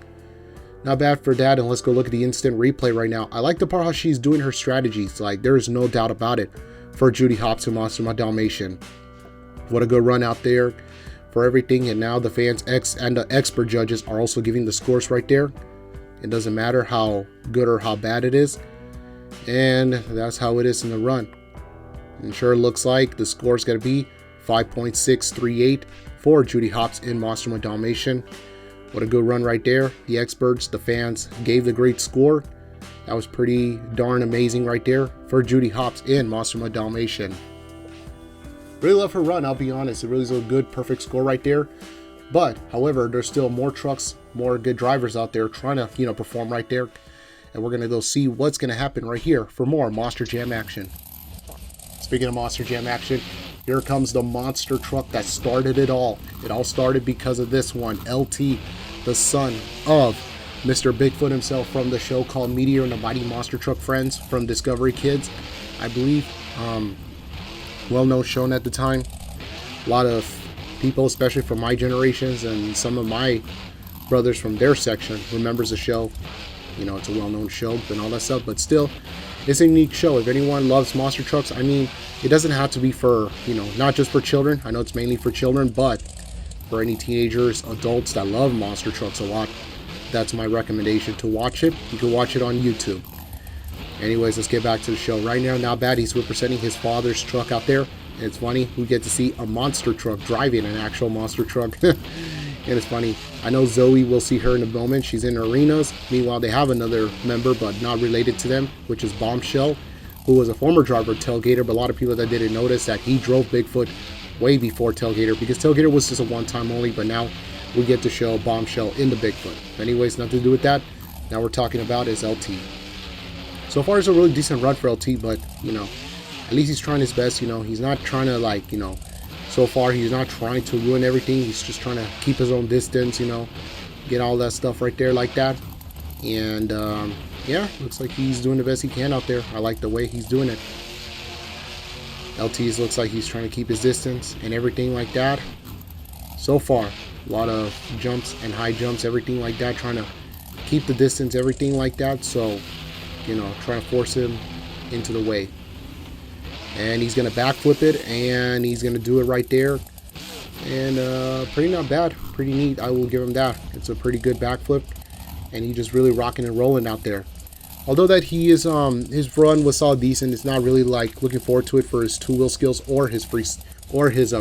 Not bad for that. And let's go look at the instant replay right now. I like the part how she's doing her strategies. Like, there is no doubt about it for Judy Hopps and Monster Dalmatian. What a good run out there for everything. And now the fans and the expert judges are also giving the scores right there. It doesn't matter how good or how bad it is, and that's how it is in the run. And sure looks like the score is going to be 5.638 for Judy Hopps in Monster Dalmatian. What a good run right there. The experts, the fans gave the great score. That was pretty darn amazing right there for Judy Hopps in Monster Dalmatian. Really love her run, I'll be honest. It really is a good, perfect score right there. But, however, there's still more trucks, more good drivers out there trying to, perform right there. And we're going to go see what's going to happen right here for more Monster Jam action. Speaking of Monster Jam action, here comes the monster truck that started it all. It all started because of this one, LT, the son of Mr. Bigfoot himself from the show called Meteor and the Mighty Monster Truck Friends from Discovery Kids, I believe. Well-known show at the time. A lot of people, especially from my generations and some of my brothers from their section, remembers the show. It's a well-known show and all that stuff, but still, it's a unique show. If anyone loves monster trucks, I mean, it doesn't have to be for, not just for children. I know it's mainly for children, but for any teenagers, adults that love monster trucks a lot, that's my recommendation to watch it. You can watch it on YouTube. Anyways, let's get back to the show right now. Not bad. He's representing his father's truck out there. And it's funny, we get to see a monster truck driving an actual monster truck. And it's funny. I know Zoe, will see her in a moment. She's in arenas. Meanwhile, they have another member, but not related to them, which is Bombshell. who was a former driver of Tailgater, but a lot of people that didn't notice that he drove Bigfoot way before Tailgater, because Tailgater was just a one-time only, but now we get to show Bombshell in the Bigfoot. Anyways, nothing to do with that. Now we're talking about is LT. So far, it's a really decent run for LT, but, you know, at least he's trying his best. You know, he's not trying to, like, you know, so far he's not trying to ruin everything. He's just trying to keep his own distance, you know, get all that stuff right there like that. And, yeah, looks like he's doing the best he can out there. I like the way he's doing it. LT's looks like he's trying to keep his distance and everything like that. So far, a lot of jumps and high jumps, everything like that, trying to keep the distance, everything like that. So, you know, trying to force him into the way. And he's going to backflip it, and he's going to do it right there. And pretty not bad, pretty neat. I will give him that. It's a pretty good backflip, and he's just really rocking and rolling out there. Although that he is, his run was all decent. It's not really like looking forward to it for his two-wheel skills or his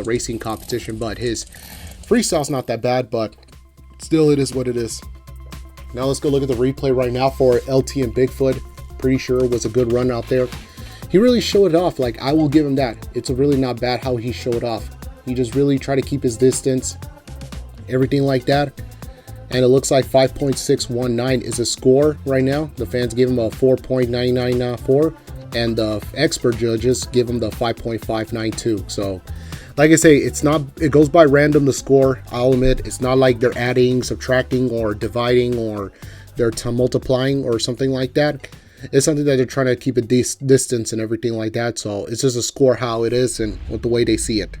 racing competition. But his freestyle's not that bad, but still, it is what it is. Now let's go look at the replay right now for LT and Bigfoot. Pretty sure it was a good run out there. He really showed it off. Like, I will give him that. It's really not bad how he showed off. He just really tried to keep his distance, everything like that. And it looks like 5.619 is a score right now. The fans give him a 4.9994, and the expert judges give him the 5.592. So, like I say, it's not, it goes by random, the score. I'll admit, it's not like they're adding, subtracting, or dividing, or they're multiplying or something like that. It's something that they're trying to keep a distance and everything like that. So it's just a score how it is and with the way they see it.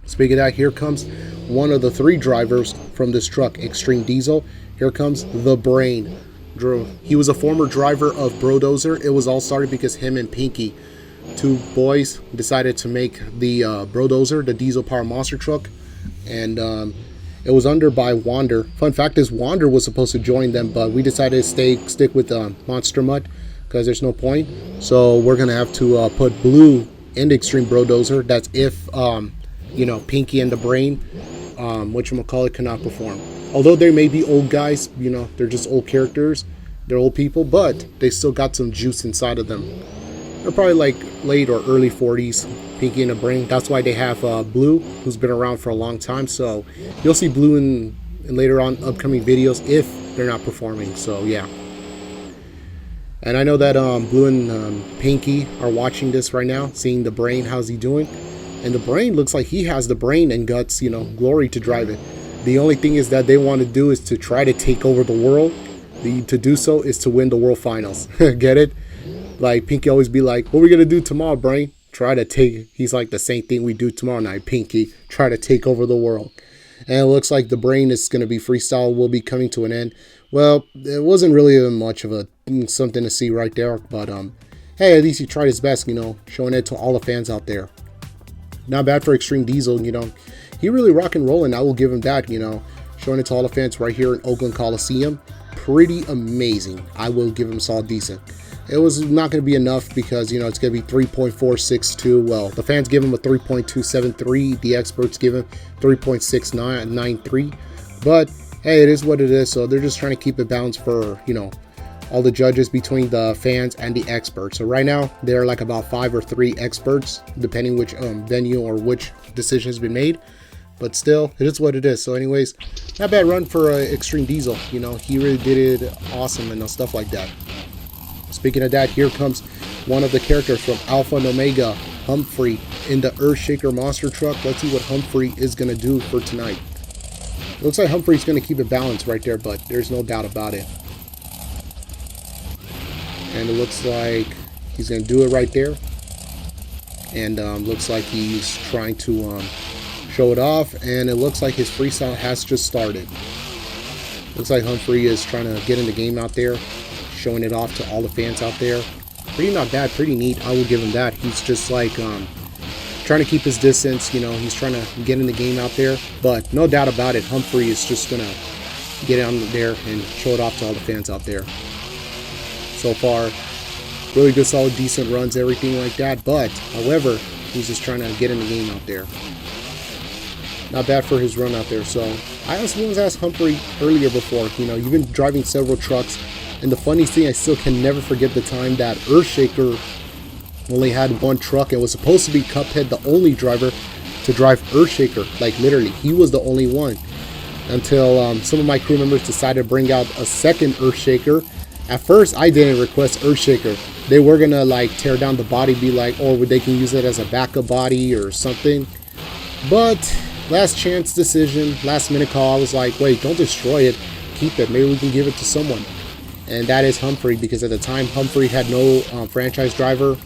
Speaking of that, here comes one of the three drivers from this truck, Extreme Diesel. Here comes the Brain. He was a former driver of Brodozer. It was all started because him and Pinky, two boys, decided to make the Brodozer, the diesel power monster truck. And it was under by Wander. Fun fact is, Wander was supposed to join them, but we decided to stick with Monster Mutt because there's no point. So we're going to have to put Blue in the Extreme Brodozer. That's if... you know, Pinky and the Brain, whatchamacallit, cannot perform. Although they may be old guys, you know, they're just old characters, they're old people, but they still got some juice inside of them. They're probably like late or early 40s, Pinky and the Brain. That's why they have Blue, who's been around for a long time. So you'll see Blue in later on upcoming videos if they're not performing. So yeah. And I know that Blue and Pinky are watching this right now, seeing the Brain, how's he doing. And the Brain looks like he has the brain and guts, you know, glory to drive it. The only thing is that they want to do is to try to take over the world. To do so is to win the world finals. Get it? Like, Pinky always be like, what are we going to do tomorrow, Brain? Try to take, he's like, the same thing we do tomorrow night, Pinky. Try to take over the world. And it looks like the Brain is going to be freestyle, will be coming to an end. Well, it wasn't really much of a something to see right there. But, hey, at least he tried his best, you know, showing it to all the fans out there. Not bad for Extreme Diesel, you know. He really rock and rolling. I will give him that, you know. Showing it to all the fans right here in Oakland Coliseum. Pretty amazing. I will give him solid decent. It was not going to be enough because, you know, it's going to be 3.462. Well, the fans give him a 3.273. The experts give him 3.693. But, hey, it is what it is. So they're just trying to keep it balanced for, you know, all the judges between the fans and the experts. So right now, there are like about 5 or 3 experts, depending which venue or which decision has been made. But still, it is what it is. So anyways, not bad run for Extreme Diesel. You know, he really did it awesome and stuff like that. Speaking of that, here comes one of the characters from Alpha and Omega, Humphrey, in the Earthshaker monster truck. Let's see what Humphrey is going to do for tonight. Looks like Humphrey's going to keep it balanced right there, but there's no doubt about it. And it looks like he's going to do it right there. And looks like he's trying to show it off. And it looks like his freestyle has just started. Looks like Humphrey is trying to get in the game out there. Showing it off to all the fans out there. Pretty not bad, pretty neat. I will give him that. He's just like trying to keep his distance. You know, he's trying to get in the game out there. But no doubt about it, Humphrey is just going to get on there and show it off to all the fans out there. So far, really good, solid, decent runs, everything like that. But, however, he's just trying to get in the game out there. Not bad for his run out there. So, I also was asked Humphrey earlier before, you know, you've been driving several trucks. And the funniest thing, I still can never forget the time that Earthshaker only had one truck and was supposed to be Cuphead the only driver to drive Earthshaker. Like literally, he was the only one. Until some of my crew members decided to bring out a second Earthshaker. At first, I didn't request Earthshaker. They were gonna like tear down the body, be like, or they can use it as a backup body or something. But last chance decision, last minute call, I was like, wait, don't destroy it, keep it. Maybe we can give it to someone. And that is Humphrey, because at the time Humphrey had no franchise driver.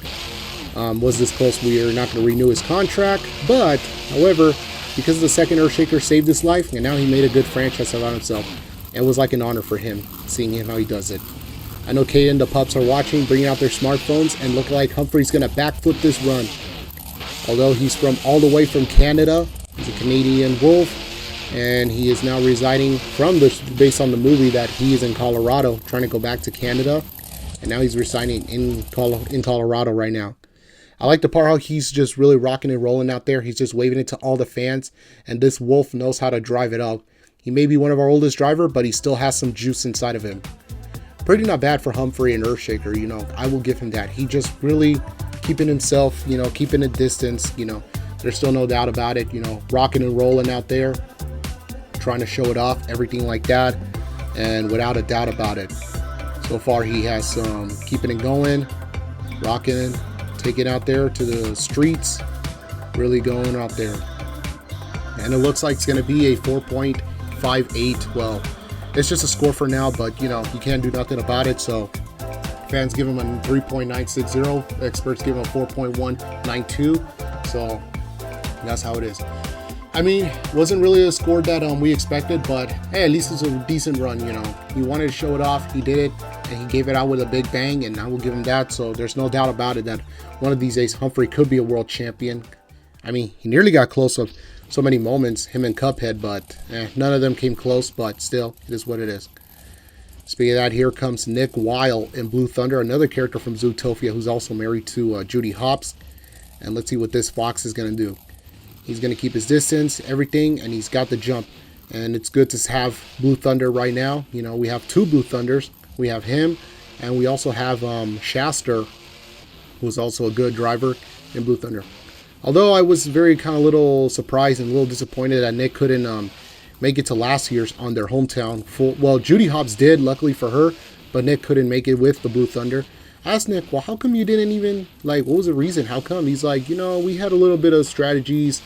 Was this close? We are not going to renew his contract. But however, because the second Earthshaker saved his life, and now he made a good franchise about himself. It was like an honor for him, seeing him how he does it. I know Kate and the pups are watching, bringing out their smartphones, and look like Humphrey's going to backflip this run. Although he's from all the way from Canada, he's a Canadian wolf, and he is now residing from based on the movie that he is in Colorado, trying to go back to Canada, and now he's residing in Colorado right now. I like the part how he's just really rocking and rolling out there. He's just waving it to all the fans, and this wolf knows how to drive it up. He may be one of our oldest driver, but he still has some juice inside of him. Pretty not bad for Humphrey and Earthshaker, you know. I will give him that. He just really keeping himself, you know, keeping a distance, you know. There's still no doubt about it, you know, rocking and rolling out there, trying to show it off, everything like that, and without a doubt about it. So far, he has keeping it going, rocking, taking out there to the streets, really going out there. And it looks like it's going to be a 4.58. Well, it's just a score for now, but you know, you can't do nothing about it. So fans give him a 3.960, experts give him a 4.192. So that's how it is. I mean, wasn't really a score that we expected, but hey, at least it's a decent run, you know. He wanted to show it off, he did it, and he gave it out with a big bang, and I will give him that. So there's no doubt about it that one of these days Humphrey could be a world champion. I mean, he nearly got close of so many moments, him and Cuphead, but none of them came close, but still, it is what it is. Speaking of that, here comes Nick Weil in Blue Thunder, another character from Zootopia who's also married to Judy Hopps. And let's see what this fox is going to do. He's going to keep his distance, everything, and he's got the jump. And it's good to have Blue Thunder right now. You know, we have two Blue Thunders. We have him, and we also have Shaster, who's also a good driver in Blue Thunder. Although I was very kind of little surprised and a little disappointed that Nick couldn't make it to last year's on their hometown. Well, Judy Hopps did, luckily for her, but Nick couldn't make it with the Blue Thunder. I asked Nick, well, how come you didn't even, like, what was the reason? How come? He's like, you know, we had a little bit of strategies.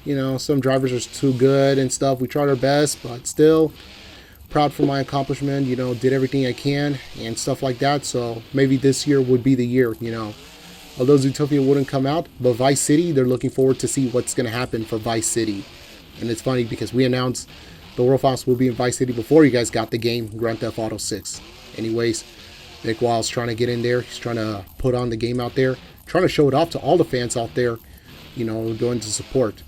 You know, some drivers are too good and stuff. We tried our best, but still proud for my accomplishment. You know, did everything I can and stuff like that. So maybe this year would be the year, you know. Although Zootopia wouldn't come out, but Vice City, they're looking forward to see what's going to happen for Vice City. And it's funny because we announced the World Finals will be in Vice City before you guys got the game, Grand Theft Auto 6. Anyways, Nick Weil's trying to get in there. He's trying to put on the game out there, trying to show it off to all the fans out there, you know, going to support.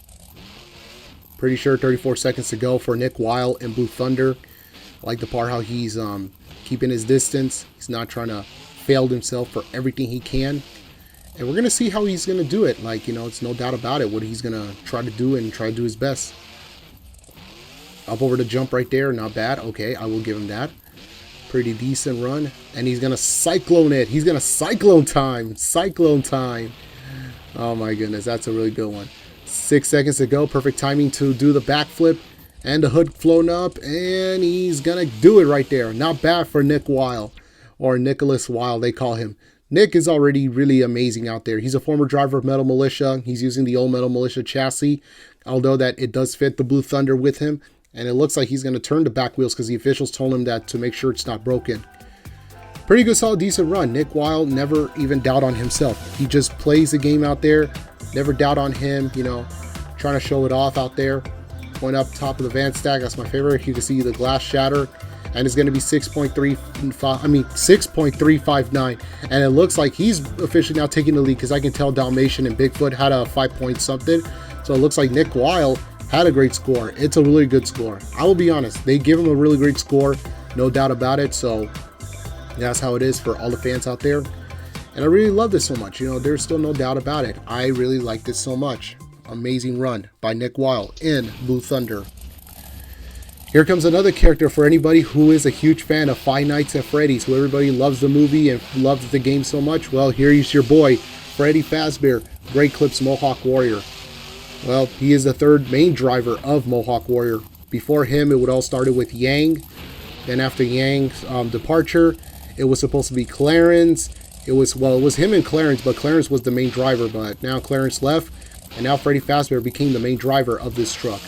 Pretty sure 34 seconds to go for Nick Weil in Blue Thunder. I like the part how he's keeping his distance. He's not trying to fail himself for everything he can. And we're going to see how he's going to do it. Like, you know, it's no doubt about it what he's going to try to do and try to do his best. Up over the jump right there. Not bad. Okay, I will give him that. Pretty decent run. And he's going to cyclone it. He's going to cyclone time. Cyclone time. Oh my goodness, that's a really good one. 6 seconds to go. Perfect timing to do the backflip. And the hood flown up. And he's going to do it right there. Not bad for Nick Weil. Or Nicholas Weil, they call him. Nick is already really amazing out there. He's a former driver of Metal Militia. He's using the old Metal Militia chassis. Although that it does fit the Blue Thunder with him. And it looks like he's going to turn the back wheels because the officials told him that to make sure it's not broken. Pretty good, solid, decent run. Nick Weil never even doubt on himself. He just plays the game out there. Never doubt on him, you know, trying to show it off out there. Going up top of the van stack. That's my favorite. You can see the glass shatter. And it's going to be 6.359. And it looks like he's officially now taking the lead because I can tell Dalmatian and Bigfoot had a 5 point something. So it looks like Nick Weil had a great score. It's a really good score. I will be honest. They give him a really great score. No doubt about it. So that's how it is for all the fans out there. And I really love this so much. You know, there's still no doubt about it. I really like this so much. Amazing run by Nick Weil in Blue Thunder. Here comes another character for anybody who is a huge fan of Five Nights at Freddy's, who everybody loves the movie and loves the game so much. Well, here's your boy, Freddy Fazbear, Great Clips Mohawk Warrior. Well, he is the third main driver of Mohawk Warrior. Before him, it would all started with Yang. Then after Yang's departure, it was supposed to be Clarence. It was him and Clarence, but Clarence was the main driver. But now Clarence left, and now Freddy Fazbear became the main driver of this truck.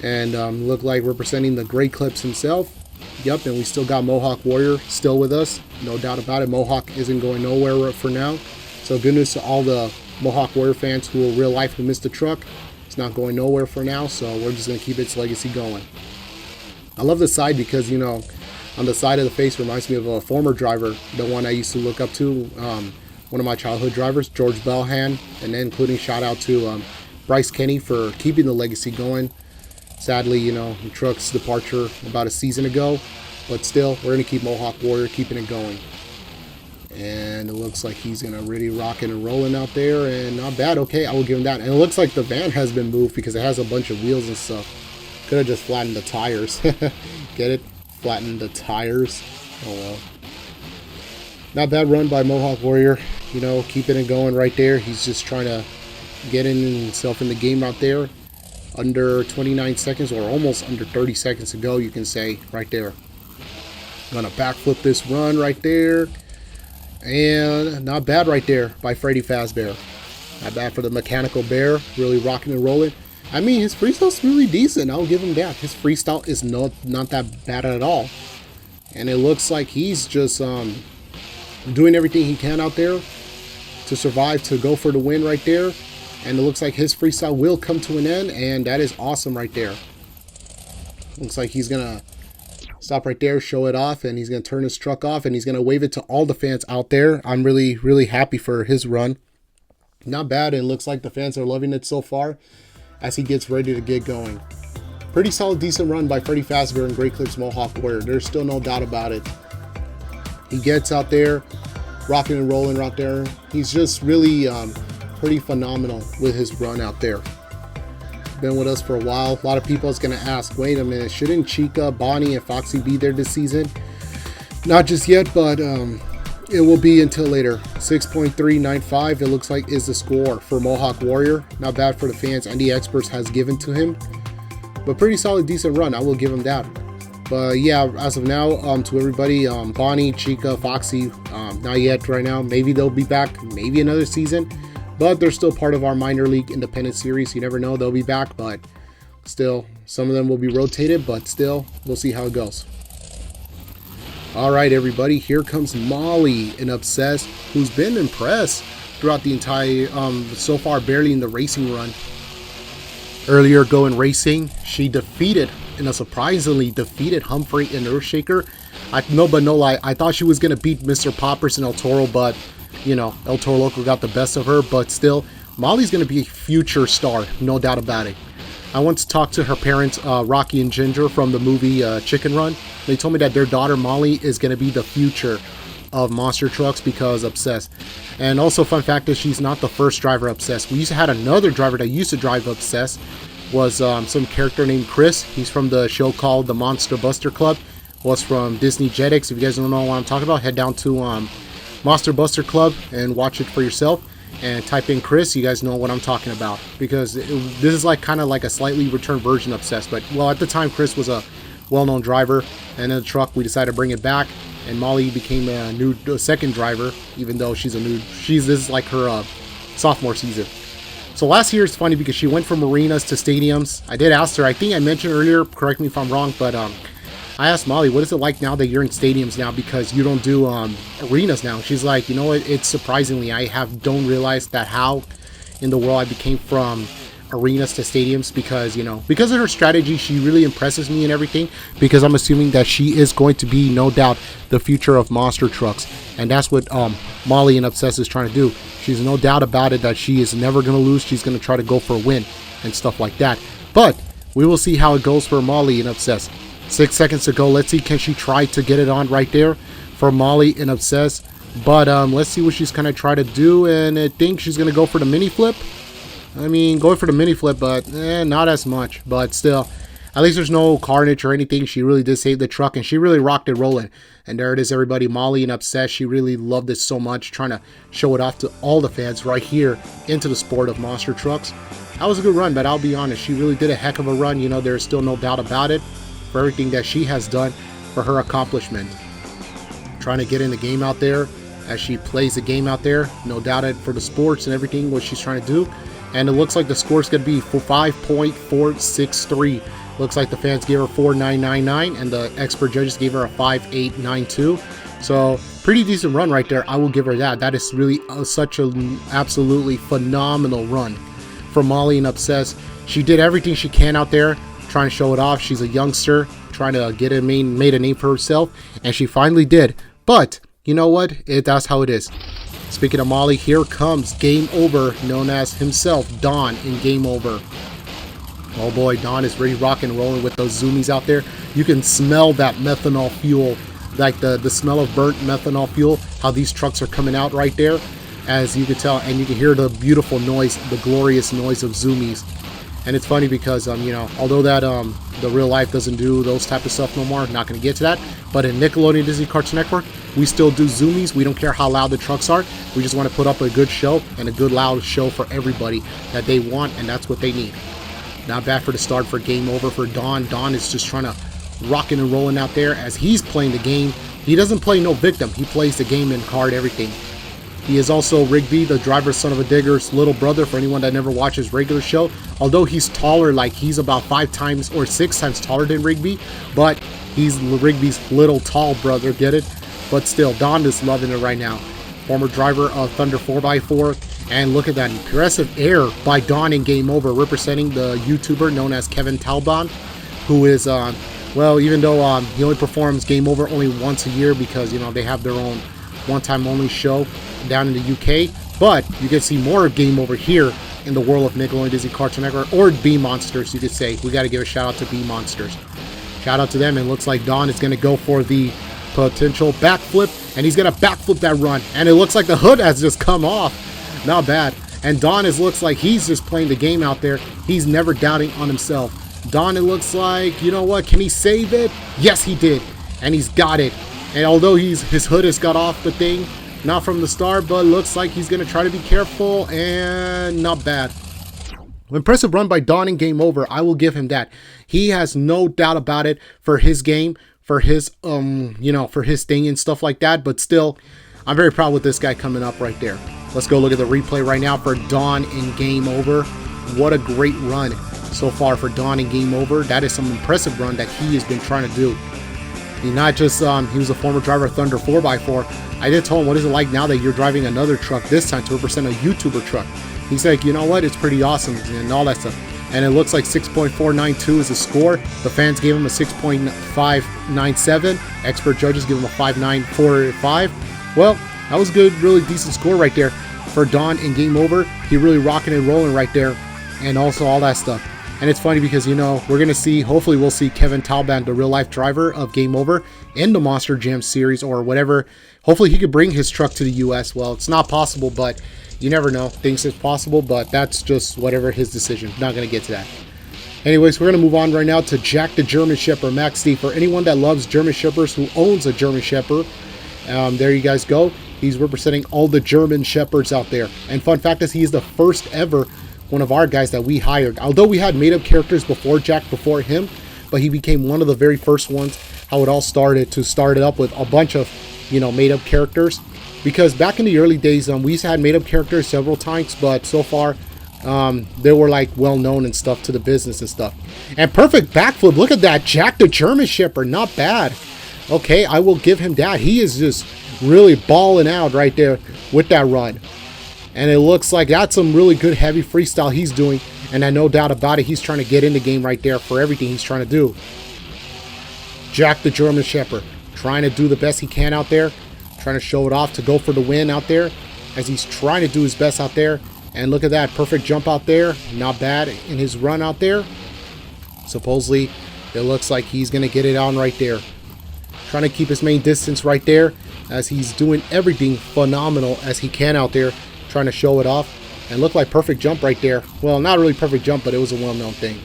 And looked like representing the Great Clips himself. Yep, and we still got Mohawk Warrior still with us. No doubt about it. Mohawk isn't going nowhere for now. So good news to all the Mohawk Warrior fans who in real life who missed the truck. It's not going nowhere for now, so we're just going to keep its legacy going. I love the side because, you know, on the side of the face reminds me of a former driver, the one I used to look up to, one of my childhood drivers, George Belhan, and then including shout out to Bryce Kenny for keeping the legacy going. Sadly, you know, the truck's departure about a season ago, but still, we're going to keep Mohawk Warrior keeping it going. And it looks like he's going to really rocking and rolling out there, and not bad. Okay, I will give him that. And it looks like the van has been moved because it has a bunch of wheels and stuff. Could have just flattened the tires. Get it? Flattened the tires. Oh well. Not bad run by Mohawk Warrior. You know, keeping it going right there. He's just trying to get himself in the game out there. Under 29 seconds, or almost under 30 seconds to go, you can say, right there. Gonna backflip this run right there. And not bad right there by Freddy Fazbear. Not bad for the mechanical bear. Really rocking and rolling. I mean, his freestyle's really decent. I'll give him that. His freestyle is not that bad at all. And it looks like he's just doing everything he can out there to survive, to go for the win right there. And it looks like his freestyle will come to an end. And that is awesome right there. Looks like he's going to stop right there, show it off, and he's going to turn his truck off, and he's going to wave it to all the fans out there. I'm really, really happy for his run. Not bad, and it looks like the fans are loving it so far as he gets ready to get going. Pretty solid, decent run by Freddy Fazbear and Great Clips Mohawk Warrior. There's still no doubt about it. He gets out there, rocking and rolling out there. He's just really pretty phenomenal with his run out there. Been with us for a while. A lot of people is going to ask, wait a minute, shouldn't Chica, Bonnie, and Foxy be there this season? Not just yet, but it will be until later. 6.395, it looks like, is the score for Mohawk Warrior. Not bad for the fans and the experts has given to him. But pretty solid, decent run. I will give him that. But yeah, as of now, to everybody, Bonnie, Chica, Foxy, not yet right now. Maybe they'll be back, maybe another season. But they're still part of our minor league independent series. You never know, they'll be back, but still, some of them will be rotated, but still, we'll see how it goes. All right, everybody, here comes Molly in Obsessed, who's been impressed throughout the entire, so far, barely in the racing run. Earlier going racing, she defeated, in a surprisingly defeated Humphrey and Earthshaker. No lie, I thought she was going to beat Mr. Poppers and El Toro, but you know, El Toro Loco got the best of her, but still, Molly's going to be a future star, no doubt about it. I once talked to her parents, Rocky and Ginger, from the movie Chicken Run. They told me that their daughter, Molly, is going to be the future of monster trucks because Obsessed. And also, fun fact is she's not the first driver Obsessed. We used to have another driver that used to drive Obsessed, was some character named Chris. He's from the show called the Monster Buster Club. Was from Disney Jetix. If you guys don't know what I'm talking about, head down to Monster Buster Club and watch it for yourself and type in Chris. You guys know what I'm talking about because this is like kind of like a slightly returned version of Obsessed, but well, at the time Chris was a well-known driver, and in the truck we decided to bring it back, and Molly became a new second driver, even though this is like her sophomore season. So last year it's funny because she went from arenas to stadiums. I did ask her, I think I mentioned earlier, correct me if I'm wrong, but I asked Molly, what is it like now that you're in stadiums now because you don't do arenas now? She's like, you know what, it's surprisingly, don't realize that how in the world I became from arenas to stadiums because, you know, because of her strategy, she really impresses me and everything because I'm assuming that she is going to be, no doubt, the future of monster trucks. And that's what Molly and Obsessed is trying to do. She's no doubt about it that she is never going to lose. She's going to try to go for a win and stuff like that. But we will see how it goes for Molly and Obsessed. 6 seconds to go. Let's see, can she try to get it on right there for Molly and Obsessed? But let's see what she's going to try to do. And I think she's going to go for the mini flip. I mean, going for the mini flip, but not as much. But still, at least there's no carnage or anything. She really did save the truck, and she really rocked it rolling. And there it is, everybody. Molly and Obsessed, she really loved it so much, trying to show it off to all the fans right here into the sport of monster trucks. That was a good run, but I'll be honest, she really did a heck of a run. You know, there's still no doubt about it for everything that she has done for her accomplishment. Trying to get in the game out there as she plays the game out there, no doubt it for the sports and everything what she's trying to do. And it looks like the score's going to be 5.463. Looks like the fans gave her 4.999 and the expert judges gave her a 5.892. So pretty decent run right there. I will give her that. That is really such an absolutely phenomenal run from Molly and Obsessed. She did everything she can out there, trying to show it off. She's a youngster, trying to get made a name for herself, and she finally did. But you know what? That's how it is. Speaking of Molly, here comes Game Over, known as himself, Don in Game Over. Oh boy, Don is really rocking and rolling with those zoomies out there. You can smell that methanol fuel, like the smell of burnt methanol fuel, how these trucks are coming out right there, as you can tell, and you can hear the beautiful noise, the glorious noise of zoomies. And it's funny because, you know, although that the real life doesn't do those type of stuff no more, not going to get to that, but in Nickelodeon Disney Cartoon Network, we still do zoomies. We don't care how loud the trucks are. We just want to put up a good show and a good loud show for everybody that they want, and that's what they need. Not bad for the start for Game Over for Don. Don is just trying to rocking and rolling out there as he's playing the game. He doesn't play no victim. He plays the game and card everything. He is also Rigby, the driver's son of a digger's little brother, for anyone that never watches regular show. Although he's taller, like he's about 5 times or 6 times taller than Rigby, but he's Rigby's little tall brother, get it? But still, Don is loving it right now. Former driver of Thunder 4x4, and look at that impressive air by Don in Game Over, representing the YouTuber known as Kevin Talbot, who is, well, even though he only performs Game Over only once a year because, you know, they have their own one-time only show down in the UK, but you can see more of Game Over here in the world of Nickelodeon Disney Cartoon Network, or Beammonsters, you could say. We got to give a shout out to Beammonsters. Shout out to them. And it looks like Don is going to go for the potential backflip, and he's going to backflip that run, and it looks like the hood has just come off. Not bad. And Don looks like he's just playing the game out there. He's never doubting on himself. Don, it looks like, you know what, can he save it? Yes, he did, and he's got it. And although his hood has got off the thing, not from the start, but looks like he's going to try to be careful, and not bad. Impressive run by Don in Game Over. I will give him that. He has no doubt about it for his game, for his, you know, for his thing and stuff like that. But still, I'm very proud with this guy coming up right there. Let's go look at the replay right now for Don in Game Over. What a great run so far for Don in Game Over. That is some impressive run that he has been trying to do. He not just, he was a former driver of Thunder 4x4. I did tell him, what is it like now that you're driving another truck, this time to represent a YouTuber truck? He's like, you know what, it's pretty awesome and all that stuff. And it looks like 6.492 is the score. The fans gave him a 6.597. Expert judges give him a 5.945. Well, that was a good, really decent score right there for Don in Game Over. He really rocking and rolling right there, and also all that stuff. And it's funny because, you know, we're going to see, hopefully we'll see Kevin Talbot, the real life driver of Game Over, in the Monster Jam series or whatever. Hopefully he could bring his truck to the US. Well, it's not possible, but you never know. Things is possible, but that's just whatever his decision. Not going to get to that. Anyways, we're going to move on right now to Jack the German Shepherd, Max D. For anyone that loves German Shepherds, who owns a German Shepherd, there you guys go. He's representing all the German Shepherds out there. And fun fact is, he is the first ever one of our guys that we hired. Although we had made-up characters before Jack, before him, but he became one of the very first ones. How it all started, to start it up with a bunch of, you know, made-up characters. Because back in the early days, we had made-up characters several times, but so far, they were like well-known and stuff to the business and stuff. And perfect backflip. Look at that, Jack the German Shepherd. Not bad. Okay, I will give him that. He is just really balling out right there with that run. And it looks like that's some really good heavy freestyle he's doing. And I no doubt about it, he's trying to get in the game right there for everything he's trying to do. Jack the German Shepherd, trying to do the best he can out there. Trying to show it off to go for the win out there. As he's trying to do his best out there. And look at that, perfect jump out there. Not bad in his run out there. Supposedly, it looks like he's going to get it on right there. Trying to keep his main distance right there. As he's doing everything phenomenal as he can out there. Trying to show it off, and looked like perfect jump right there. Well, not really perfect jump, but it was a well-known thing.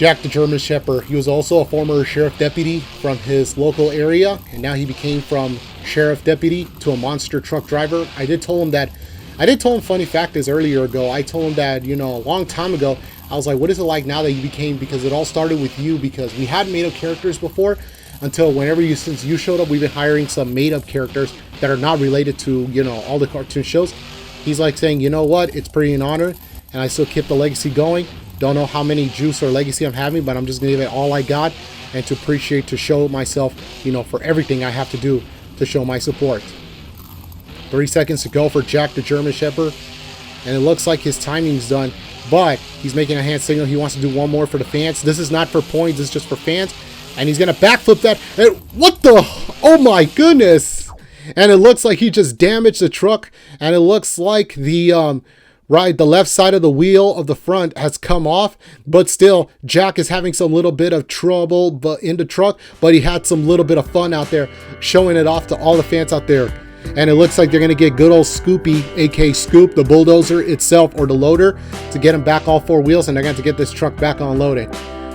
Jack the German Shepherd. He was also a former sheriff deputy from his local area, and now he became from sheriff deputy to a monster truck driver. I did tell him funny fact is earlier ago, I told him that, you know, a long time ago, I was like, what is it like now that you became, because it all started with you, because we hadn't made up characters before until since you showed up, we've been hiring some made up characters that are not related to, you know, all the cartoon shows. He's like saying, you know what, it's pretty an honor, and I still keep the legacy going. Don't know how many juice or legacy I'm having, but I'm just gonna give it all I got, and to appreciate, to show myself, you know, for everything I have to do to show my support. 3 seconds to go for Jack the German Shepherd, and it looks like his timing's done, but he's making a hand signal. He wants to do one more for the fans. This is not for points, this is just for fans, and he's gonna backflip that, and what the, oh my goodness, and it looks like he just damaged the truck, and it looks like the the left side of the wheel of the front has come off, but still Jack is having some little bit of trouble in the truck, but he had some little bit of fun out there, showing it off to all the fans out there. And it looks like they're going to get good old Scoopy, aka Scoop, the bulldozer itself, or the loader, to get him back all 4 wheels, and they're going to get this truck back unloaded.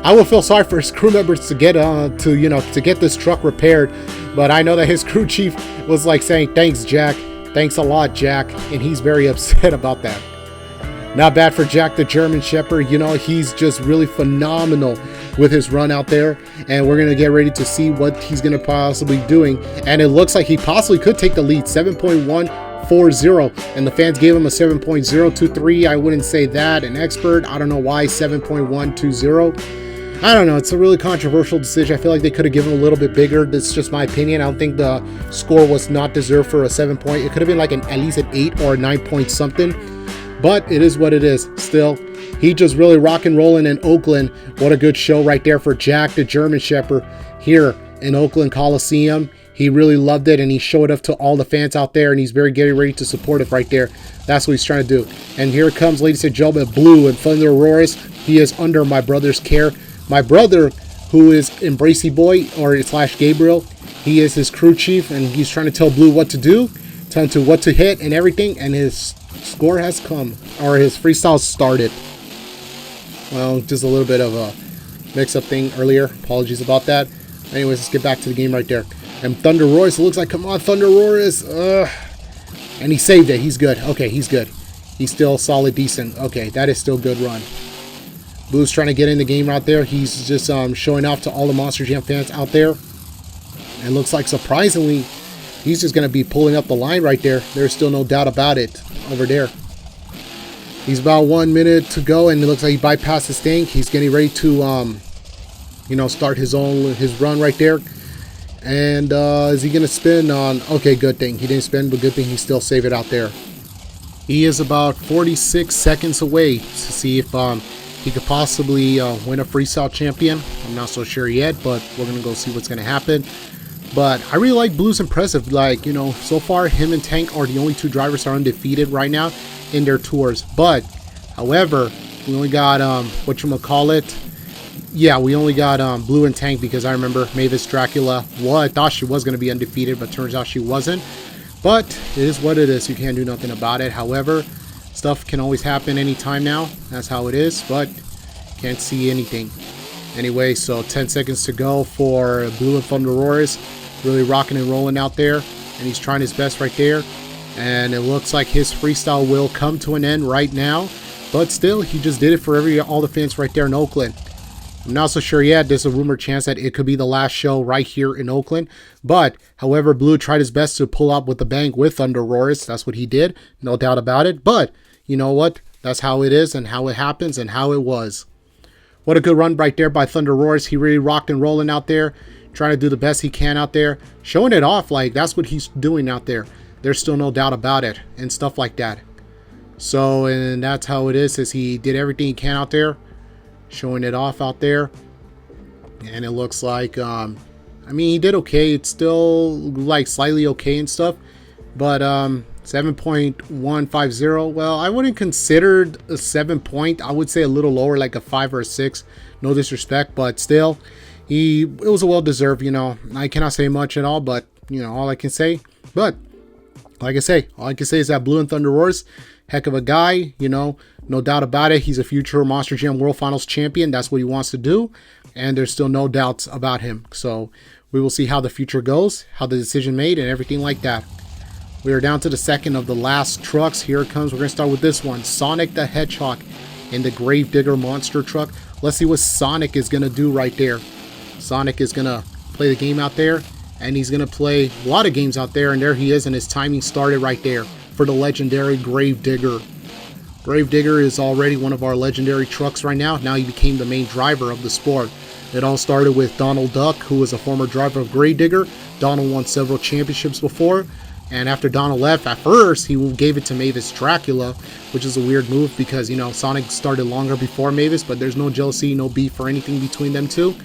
I will feel sorry for his crew members to get to get this truck repaired, but I know that his crew chief was like saying, thanks Jack, thanks a lot Jack, and he's very upset about that. Not bad for Jack the German Shepherd. You know, he's just really phenomenal with his run out there, and we're going to get ready to see what he's going to possibly doing, and it looks like he possibly could take the lead. 7.140, and the fans gave him a 7.023. I wouldn't say that an expert. I don't know why 7.120. I don't know, it's a really controversial decision. I feel like they could have given him a little bit bigger. That's just my opinion. I don't think the score was not deserved for a 7 point. It could have been like at least an 8 or a 9 point something, but it is what it is. Still, he just really rock and rolling in Oakland. What a good show right there for Jack the German Shepherd here in Oakland Coliseum. He really loved it, and he showed up to all the fans out there, and he's very getting ready to support it right there. That's what he's trying to do. And here it comes, ladies and gentlemen, Blue and Thunder Roars. He is under my brother's care. My brother, who is Embracey Boy or / Gabriel, he is his crew chief, and he's trying to tell Blue what to do, tell him to what to hit and everything, and his score has come, or his freestyle started. Well, just a little bit of a mix-up thing earlier. Apologies about that. Anyways, let's get back to the game right there. And Thunder Royce, it looks like, come on, Thunder Royce. And he saved it. He's good. Okay, he's good. He's still solid, decent. Okay, that is still good run. Blue's trying to get in the game right there. He's just showing off to all the Monster Jam fans out there. And looks like, surprisingly, he's just going to be pulling up the line right there. There's still no doubt about it over there. He's about 1 minute to go, and it looks like he bypassed his thing. He's getting ready to, start his run right there. And is he going to spin on? Okay, good thing. He didn't spin, but good thing he still saved it out there. He is about 46 seconds away to see if he could possibly win a freestyle champion. I'm not so sure yet, but we're going to go see what's going to happen. But I really like Blue's impressive. Like, you know, so far him and Tank are the only 2 drivers that are undefeated right now in their tours. But however, we only got we only got Blue and Tank, because I remember Mavis Dracula, I thought she was going to be undefeated, but turns out she wasn't. But it is what it is. You can't do nothing about it. However, stuff can always happen anytime now. That's how it is, but can't see anything. Anyway, so 10 seconds to go for Blue and Thunder Roars. Really rocking and rolling out there, and he's trying his best right there. And it looks like his freestyle will come to an end right now, but still, he just did it for all the fans right there in Oakland. I'm not so sure yet. There's a rumored chance that it could be the last show right here in Oakland. But, however, Blue tried his best to pull up with the bank with Thunder Roars. That's what he did. No doubt about it. But, you know what? That's how it is, and how it happens, and how it was. What a good run right there by Thunder Roars. He really rocked and rolling out there. Trying to do the best he can out there. Showing it off, like, that's what he's doing out there. There's still no doubt about it, and stuff like that. So, and that's how it is he did everything he can out there. Showing it off out there, and it looks like I mean, he did okay. It's still like slightly okay and stuff, but 7.150, well, I wouldn't consider a 7 point. I would say a little lower, like a 5 or a 6. No disrespect, but still, it was a well deserved. You know, I cannot say much at all, but you know, all I can say. But like I say, all I can say is that Blue and Thunder Roars, heck of a guy, you know, no doubt about it. He's a future Monster Jam World Finals champion. That's what he wants to do, and there's still no doubts about him. So we will see how the future goes, how the decision made, and everything like that. We are down to the second of the last trucks. Here it comes. We're going to start with this one, Sonic the Hedgehog in the Gravedigger monster truck. Let's see what Sonic is going to do right there. Sonic is going to play the game out there, and he's going to play a lot of games out there, and there he is, and his timing started right there for the legendary Gravedigger. Gravedigger is already one of our legendary trucks right now. Now he became the main driver of the sport. It all started with Donald Duck, who was a former driver of Gravedigger. Donald won several championships before, and after Donald left, at first he gave it to Mavis Dracula, which is a weird move because, you know, Sonic started longer before Mavis, but there's no jealousy, no beef or anything between them two.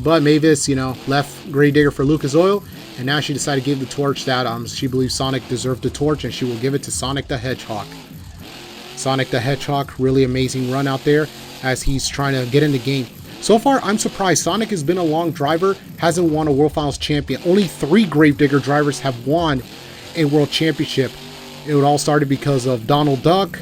But Mavis, you know, left Gravedigger for Lucas Oil, and now she decided to give the torch that she believes Sonic deserved the torch, and she will give it to Sonic the Hedgehog. Sonic the Hedgehog, really amazing run out there as he's trying to get in the game. So far, I'm surprised. Sonic has been a long driver, hasn't won a World Finals champion. Only 3 Gravedigger drivers have won a World Championship. It all started because of Donald Duck.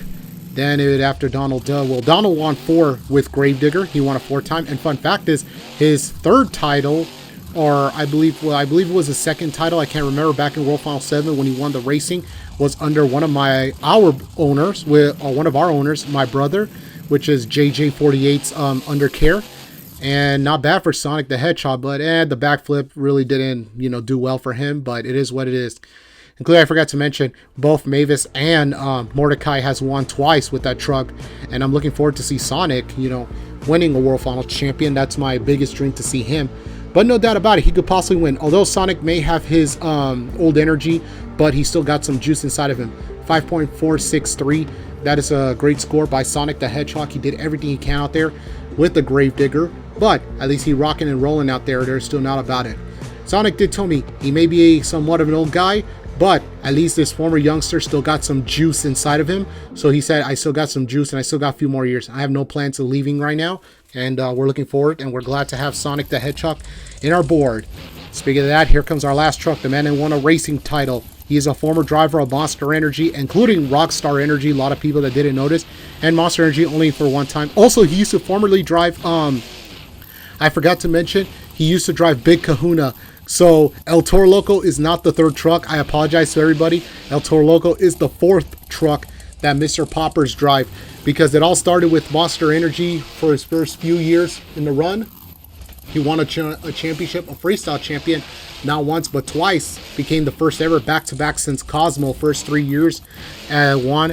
Then after Donald Duck, well, Donald won 4 with Gravedigger. He won a 4-time. And fun fact is, his 3rd title, or I believe it was his 2nd title. I can't remember, back in World Final 7 when he won the racing, was under one of our owners, my brother, which is JJ48's under care. And not bad for Sonic the Hedgehog, but the backflip really didn't, you know, do well for him, but it is what it is. And clearly I forgot to mention, both Mavis and Mordecai has won twice with that truck, and I'm looking forward to see Sonic, you know, winning a World Finals champion. That's my biggest dream, to see him. But no doubt about it, he could possibly win. Although Sonic may have his old energy, but he still got some juice inside of him. 5.463. That is a great score by Sonic the Hedgehog. He did everything he can out there with the Gravedigger, but at least he rocking and rolling out there. There's still not about it. Sonic did tell me he may be somewhat of an old guy, but at least this former youngster still got some juice inside of him. So he said, I still got some juice and I still got a few more years. I have no plans of leaving right now, and we're looking forward, and we're glad to have Sonic the Hedgehog in our board. Speaking of that, here comes our last truck, the man who won a racing title. He is a former driver of Monster Energy, including Rockstar Energy. A lot of people that didn't notice, and Monster Energy only for one time. Also, he used to formerly drive, I forgot to mention, he used to drive Big Kahuna. So El Toro Loco is not the 3rd truck. I apologize to everybody. El Toro Loco is the 4th truck that Mr. Poppers drive, because it all started with Monster Energy for his first few years in the run. He won a championship, a freestyle champion, not once but twice. Became the first ever back-to-back since Cosmo, first 3 years, won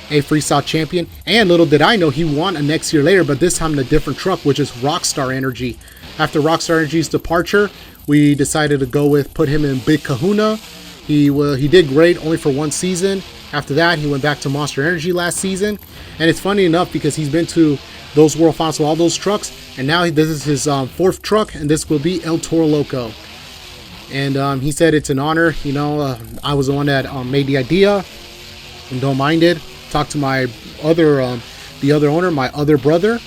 a freestyle champion. And little did I know, he won a next year later, but this time in a different truck, which is Rockstar Energy. After Rockstar Energy's departure, we decided to put him in Big Kahuna. He did great, only for 1 season. After that, he went back to Monster Energy last season. And it's funny enough because he's been to those World Finals with all those trucks, and now this is his 4th truck, and this will be El Toro Loco. And he said it's an honor. You know, I was the one that made the idea, and don't mind it. Talked to my the other owner, my other brother,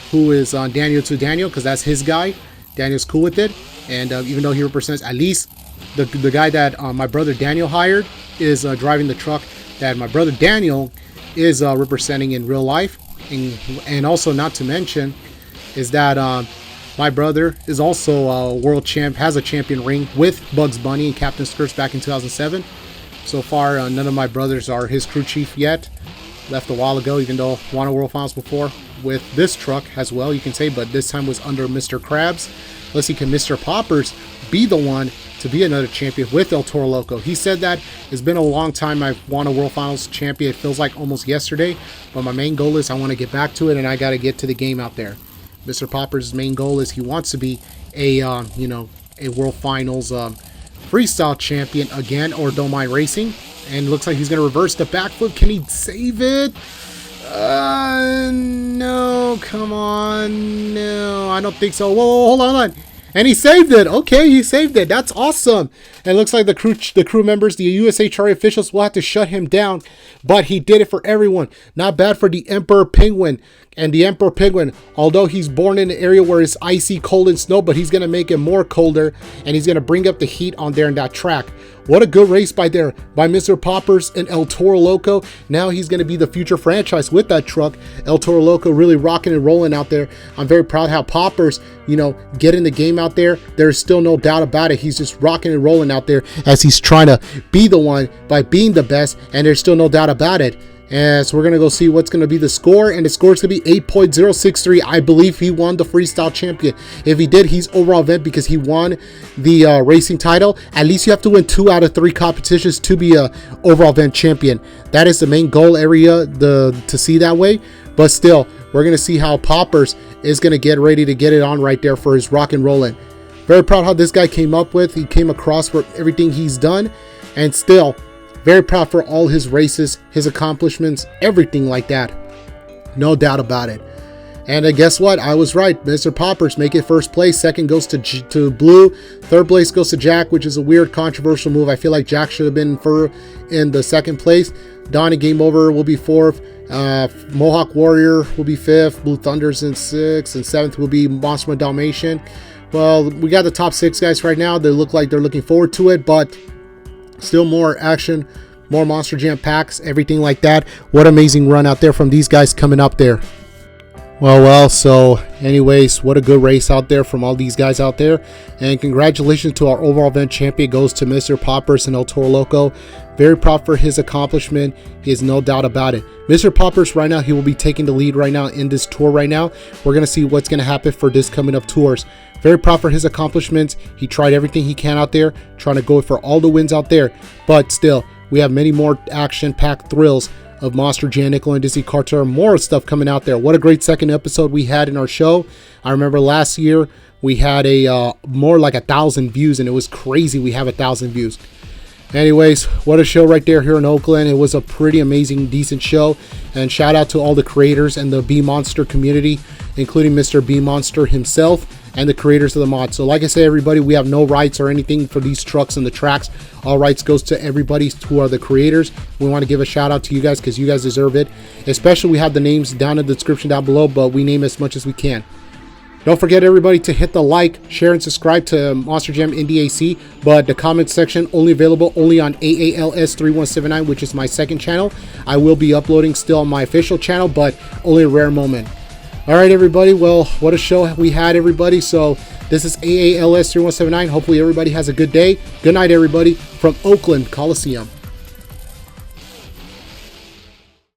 who is Daniel to Daniel, because that's his guy. Daniel's cool with it, and even though he represents, at least the guy that my brother Daniel hired is driving the truck that my brother Daniel is representing in real life. And also, not to mention, is that my brother is also a world champ, has a champion ring with Bugs Bunny and Captain Skirts back in 2007. So far, none of my brothers are his crew chief yet. Left a while ago, even though won a World Finals before with this truck as well, you can say, but this time was under Mr. Krabs. Let's see, can Mr. Poppers be the one to be another champion with El Toro Loco? He said that it's been a long time I've won a World Finals champion. It feels like almost yesterday, but my main goal is I want to get back to it, and I got to get to the game out there. Mr. Poppers' main goal is he wants to be a World Finals freestyle champion again, or don't mind racing. And looks like he's going to reverse the backflip. Can he save it? No, come on. No, I don't think so. Whoa, hold on. And he saved it. Okay, he saved it. That's awesome. And it looks like the crew members, the USHRA officials will have to shut him down. But he did it for everyone. Not bad for the Emperor Penguin. And the Emperor Penguin, although he's born in an area where it's icy, cold, and snow, but he's going to make it more colder. And he's going to bring up the heat on there in that track. What a good race by Mr. Poppers and El Toro Loco. Now he's going to be the future franchise with that truck. El Toro Loco really rocking and rolling out there. I'm very proud how Poppers, you know, get in the game out there. There's still no doubt about it. He's just rocking and rolling out there as he's trying to be the one by being the best. And there's still no doubt about it. And so we're going to go see what's going to be the score. And the score is going to be 8.063. I believe he won the freestyle champion. If he did, he's overall event because he won the racing title. At least you have to win 2 out of 3 competitions to be a overall event champion. That is the main goal area to see that way. But still, we're going to see how Poppers is going to get ready to get it on right there for his rock and rolling. Very proud how this guy came up with. He came across for everything he's done. And still, very proud for all his races, his accomplishments, everything like that. No doubt about it. And guess what? I was right. Mr. Poppers make it first place. Second goes to Blue. Third place goes to Jack, which is a weird, controversial move. I feel like Jack should have been in the second place. Donnie Game Over will be 4th. Mohawk Warrior will be 5th. Blue Thunder's in 6th. And 7th will be Monster Dalmatian. Well, we got the top 6 guys right now. They look like they're looking forward to it, but still more action, more Monster Jam packs, everything like that. What amazing run out there from these guys coming up there. Well, so anyways, what a good race out there from all these guys out there. And congratulations to our overall event champion goes to Mr. Poppers and El Toro Loco. Very proud for his accomplishment. He has no doubt about it. Mr. Poppers right now, he will be taking the lead right now in this tour right now. We're going to see what's going to happen for this coming up tours. Very proud for his accomplishments. He tried everything he can out there, trying to go for all the wins out there. But still, we have many more action-packed thrills of Monster Jam, nickelodeon, Disney Carter, more stuff coming out there. What a great second episode we had in our show. I remember last year we had a more like 1,000 views, and it was crazy. We have 1,000 views. Anyways, what a show right there here in Oakland. It was a pretty amazing, decent show. And shout out to all the creators and the Beammonster community, including Mr. Beammonster himself and the creators of the mod. So like I said, everybody, we have no rights or anything for these trucks and the tracks. All rights goes to everybody who are the creators. We want to give a shout out to you guys because you guys deserve it. Especially, we have the names down in the description down below, but we name as much as we can. Don't forget, everybody, to hit the like, share, and subscribe to Monster Jam NDaC. But the comment section only available only on AALS3179, which is my second channel. I will be uploading still on my official channel, but only a rare moment. All right, everybody. Well, what a show we had, everybody. So this is AALS3179. Hopefully, everybody has a good day. Good night, everybody, from Oakland Coliseum.